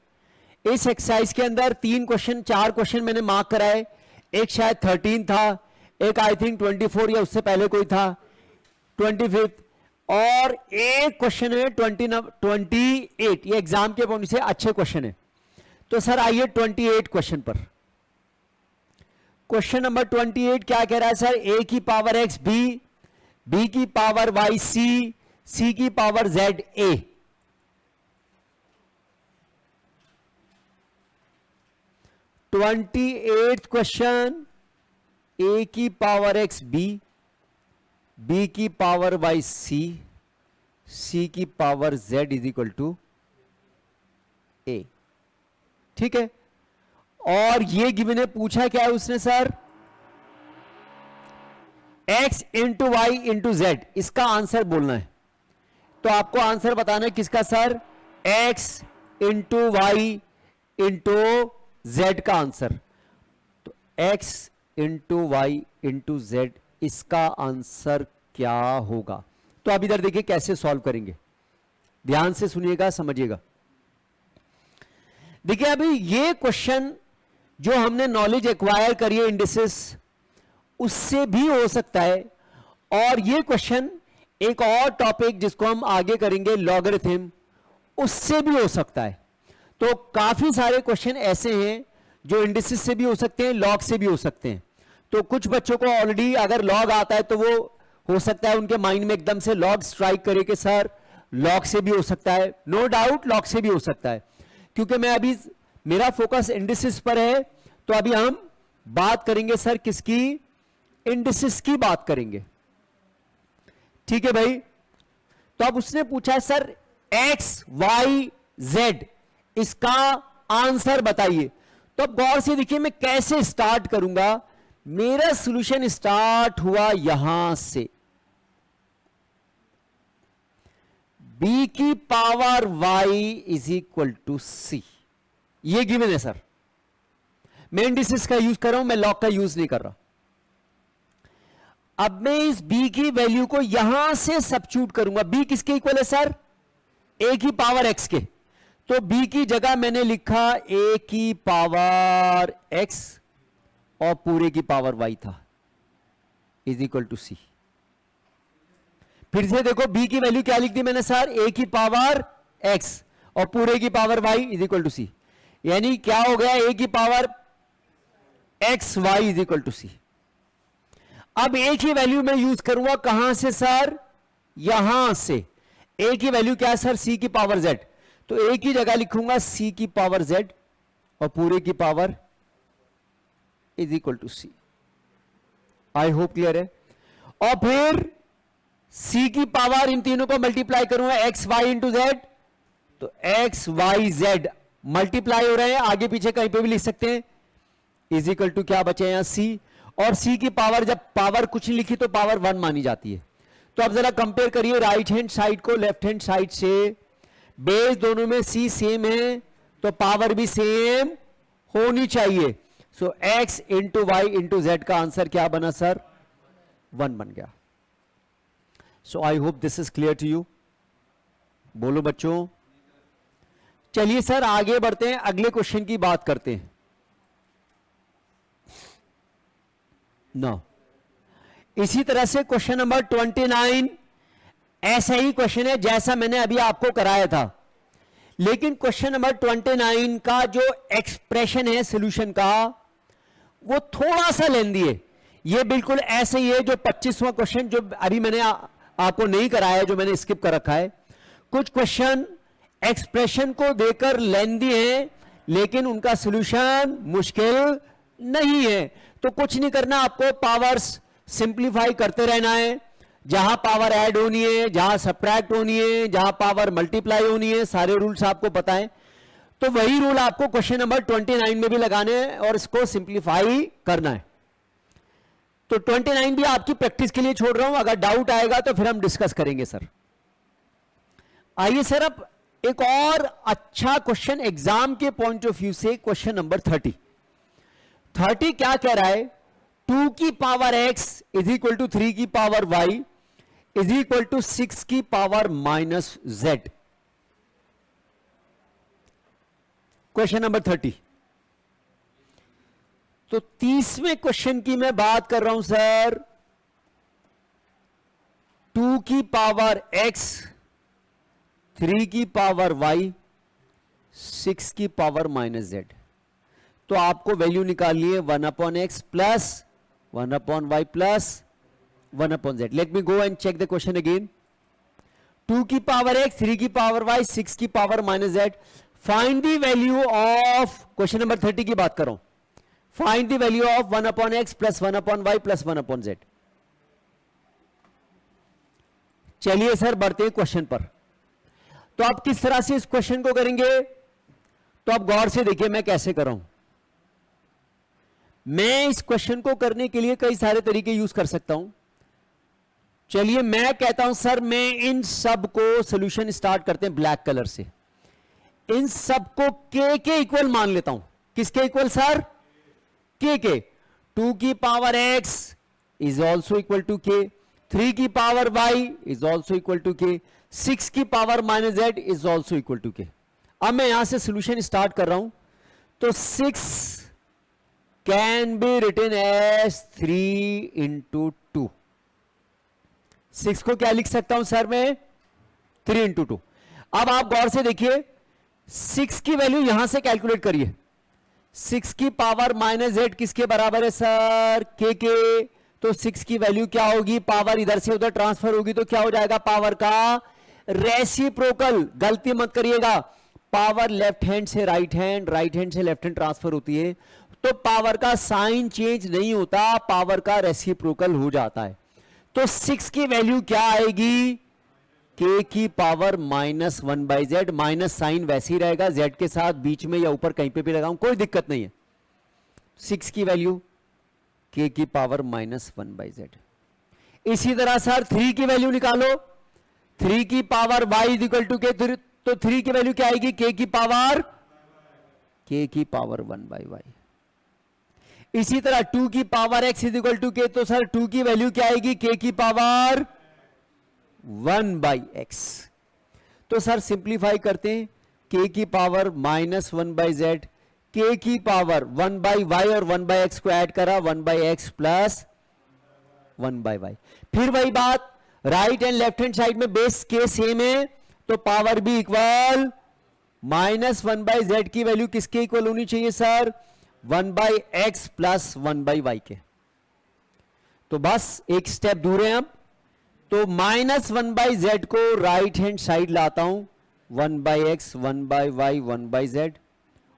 इस एक्सरसाइज के अंदर 4 क्वेश्चन मैंने मार्क कराए। एक शायद 13 था, एक आई थिंक 24 या उससे पहले कोई था 25, और एक क्वेश्चन है 28। ये एग्जाम के पॉइंट से अच्छे क्वेश्चन है। तो सर आइए 28 क्वेश्चन पर। क्वेश्चन नंबर 28 क्या कह रहा है सर? ए की पावर एक्स बी, बी की पावर वाई सी, सी की power z a. Question, a की पावर एक्स बी, बी की पावर वाई सी, सी की power z is equal to a. ठीक है, और ये गिवन है, पूछा क्या है उसने sir? x into Y into Z, इसका आंसर बोलना है। तो आपको आंसर बताना है किसका sir? x into Y into Z का आंसर। तो x into Y into Z, इसका आंसर क्या होगा? तो अब इधर देखिए कैसे सॉल्व करेंगे, ध्यान से सुनिएगा, समझिएगा। देखिए अभी ये क्वेश्चन जो हमने नॉलेज एक्वायर करी है इंडिसेस, उससे भी हो सकता है, और ये क्वेश्चन एक और टॉपिक जिसको हम आगे करेंगे लॉगरिथम, उससे भी हो सकता है। तो काफी सारे क्वेश्चन ऐसे हैं जो इंडिसेस से भी हो सकते हैं, लॉग से भी हो सकते हैं। तो कुछ बच्चों को ऑलरेडी अगर लॉग आता है तो वो हो सकता है उनके माइंड में एकदम से लॉग स्ट्राइक करे कि सर लॉग से भी हो सकता है। नो डाउट लॉग से भी हो सकता है, क्योंकि मैं अभी मेरा फोकस इंडिसेस पर है। तो अभी हम बात करेंगे सर किसकी? इंडिसेस की बात करेंगे। ठीक है भाई। तो अब उसने पूछा सर एक्स वाई जेड, इसका आंसर बताइए। तो अब गौर से देखिए मैं कैसे स्टार्ट करूंगा। मेरा सॉल्यूशन स्टार्ट हुआ यहां से, b की power y is equal to c. ये गिवन है सर। मैं इंडिसेस का यूज कर रहा हूं, मैं लॉग का यूज नहीं कर रहा। अब मैं इस b की वैल्यू को यहां से सब्स्टिट्यूट करूंगा। b किसके इक्वल है सर? a की पावर x के। तो b की जगह मैंने लिखा a की पावर x और पूरे की पावर y था, इज इक्वल टू सी। फिर से देखो b की वैल्यू क्या लिख दी मैंने सर? a की पावर x और पूरे की power y is equal to सी। यानी क्या हो गया? a की power x y is equal to सी। अब a की वैल्यू मैं यूज करूंगा कहां से सर? यहां से। a की वैल्यू क्या है सर? c की पावर z। तो a की जगह लिखूंगा c की पावर z और पूरे की power is equal to C. I hope clear है। और फिर c की पावर इन तीनों को मल्टीप्लाई करूंगा x y इंटू जेड। तो x y z मल्टीप्लाई हो रहे हैं, आगे पीछे कहीं पे भी लिख सकते हैं, इज इक्वल टू क्या बचे यहां c। और c की पावर, जब पावर कुछ नहीं लिखी तो पावर 1 मानी जाती है। तो अब जरा कंपेयर करिए राइट हैंड साइड को लेफ्ट हैंड साइड से। बेस दोनों में c सेम है तो पावर भी सेम होनी चाहिए। So x into Y into Z का आंसर क्या बना सर? 1 बन गया। So I hope this is clear to you. बोलो बच्चों। चलिए सर आगे बढ़ते हैं, अगले क्वेश्चन की बात करते हैं। नो, इसी तरह से क्वेश्चन नंबर 29 ऐसा ही क्वेश्चन है जैसा मैंने अभी आपको कराया था, लेकिन क्वेश्चन नंबर 29 का जो एक्सप्रेशन है सॉल्यूशन का, वो थोड़ा सा लेंदी है। ये बिल्कुल ऐसे ही है जो 25वां क्वेश्चन जो अभी मैंने आपको नहीं कराया, जो मैंने स्किप कर रखा है। कुछ क्वेश्चन एक्सप्रेशन को देकर लेंदी है, लेकिन उनका सॉल्यूशन मुश्किल नहीं है। तो कुछ नहीं करना, आपको पावर्स सिंप्लीफाई करते रहना है। जहां पावर ऐड होनी है, जहां सब्ट्रैक्ट होनी है, जहां पावर मल्टीप्लाई होनी है, सारे रूल्स आपको पता है। तो वही रूल आपको क्वेश्चन नंबर 29 में भी लगाने हैं और इसको सिंप्लीफाई करना है। तो 29 भी आपकी प्रैक्टिस के लिए छोड़ रहा हूं, अगर डाउट आएगा तो फिर हम डिस्कस करेंगे सर। आइए सर, अब एक और अच्छा क्वेश्चन एग्जाम के पॉइंट ऑफ व्यू से, क्वेश्चन नंबर 30 क्या कह रहा है? 2 की power x is equal to 3 की power y is equal to 6 की power minus z। Question number 30। तो 30वें क्वेश्चन की मैं बात कर रहा हूं सर। 2 की पावर x, 3 की पावर y, 6 की पावर माइनस z। तो आपको वैल्यू निकालनी है 1/x plus 1/y plus 1/z। Let me go and check the question again. 2 की पावर x, 3 की पावर y, 6 की power minus z। Find the value of, question number 30 की बात कर रहा हूं, find the value of 1/x plus 1/y plus 1/z। चलिए sir बढ़ते हैं क्वेश्चन पर। तो आप किस तरह से इस क्वेश्चन को करेंगे, तो आप गौर से देखिए मैं कैसे कर रहा हूं। मैं इस क्वेश्चन को करने के लिए कई सारे तरीके यूज कर सकता हूं। चलिए मैं कहता हूं सर, मैं इन सब को सोल्यूशन स्टार्ट करते हैं ब्लैक कलर से। इन सब को के इक्वल मान लेता हूं। किसके इक्वल सर? के। 2 की power x is also equal to K, 3 की power y is also equal to K, 6 की power minus z is also equal to K. अब मैं यहां से सोल्यूशन स्टार्ट कर रहा हूं। तो 6 can be written as 3 into 2। 6 को क्या लिख सकता हूं सर मैं? 3 इंटू 2। अब आप गौर से देखिए, 6 की वैल्यू यहां से कैलकुलेट करिए। 6 की पावर माइनस z किसके बराबर है सर? के। तो 6 की वैल्यू क्या होगी? पावर इधर से उधर ट्रांसफर होगी तो क्या हो जाएगा? पावर का रेसिप्रोकल। गलती मत करिएगा, पावर लेफ्ट हैंड से राइट हैंड, राइट हैंड से लेफ्ट हैंड ट्रांसफर होती है, तो पावर का साइन चेंज नहीं होता, पावर का रेसिप्रोकल हो जाता है। तो 6 की वैल्यू क्या आएगी? के की power minus 1/z। Minus sign वैसे ही रहेगा, z के साथ बीच में या ऊपर कहीं पे भी लगाऊं कोई दिक्कत नहीं है। 6 की वैल्यू के की पावर माइनस 1/z। इसी तरह सर 3 की वैल्यू निकालो। 3 की power y is equal to K, तो 3 की वैल्यू क्या आएगी? के की पावर 1/y। इसी तरह 2 की power x is equal to K, तो सर 2 की वैल्यू क्या आएगी? के की पावर 1/x। तो सर सिंप्लीफाई करते हैं, के की पावर माइनस 1/z, के की पावर 1/y और 1/x को ऐड करा, 1/x प्लस 1/y। फिर वही बात, right and left hand side में बेस के सेम है, तो पावर भी इक्वल माइनस 1/z की वैल्यू किसके इक्वल होनी चाहिए सर? 1/x प्लस 1/y के। तो बस एक स्टेप दूर है अब। तो माइनस 1/z को राइट हैंड साइड लाता हूं, 1/x 1/y 1/z।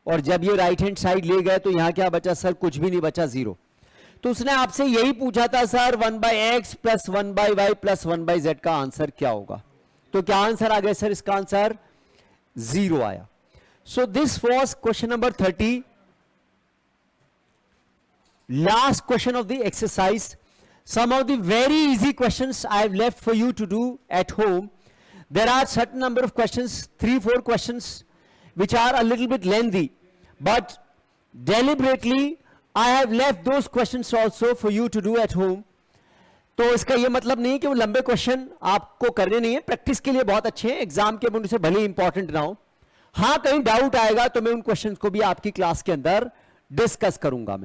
और जब ये राइट हैंड साइड ले गए तो यहां क्या बचा सर? कुछ भी नहीं बचा, 0। तो उसने आपसे यही पूछा था sir 1/x plus 1/y plus 1/z का आंसर क्या होगा। तो क्या आंसर आ गया सर? इसका आंसर 0 आया। So this was question number 30, last question of the exercise. Some of the very easy questions I have left for you to do at home. There are certain number of questions, 3-4 questions, which are a little bit lengthy, but deliberately I have left those questions also for you to do at home. तो इसका ये मतलब नहीं कि वो लंबे question आपको करने नहीं है, प्रैक्टिस के लिए बहुत अच्छे हैं, एग्जाम के पॉइंट से भले इंपॉर्टेंट ना हो। हाँ, कहीं डाउट आएगा तो मैं उन क्वेश्चंस को भी आपकी क्लास के अंदर डिस्कस करूंगा मैं।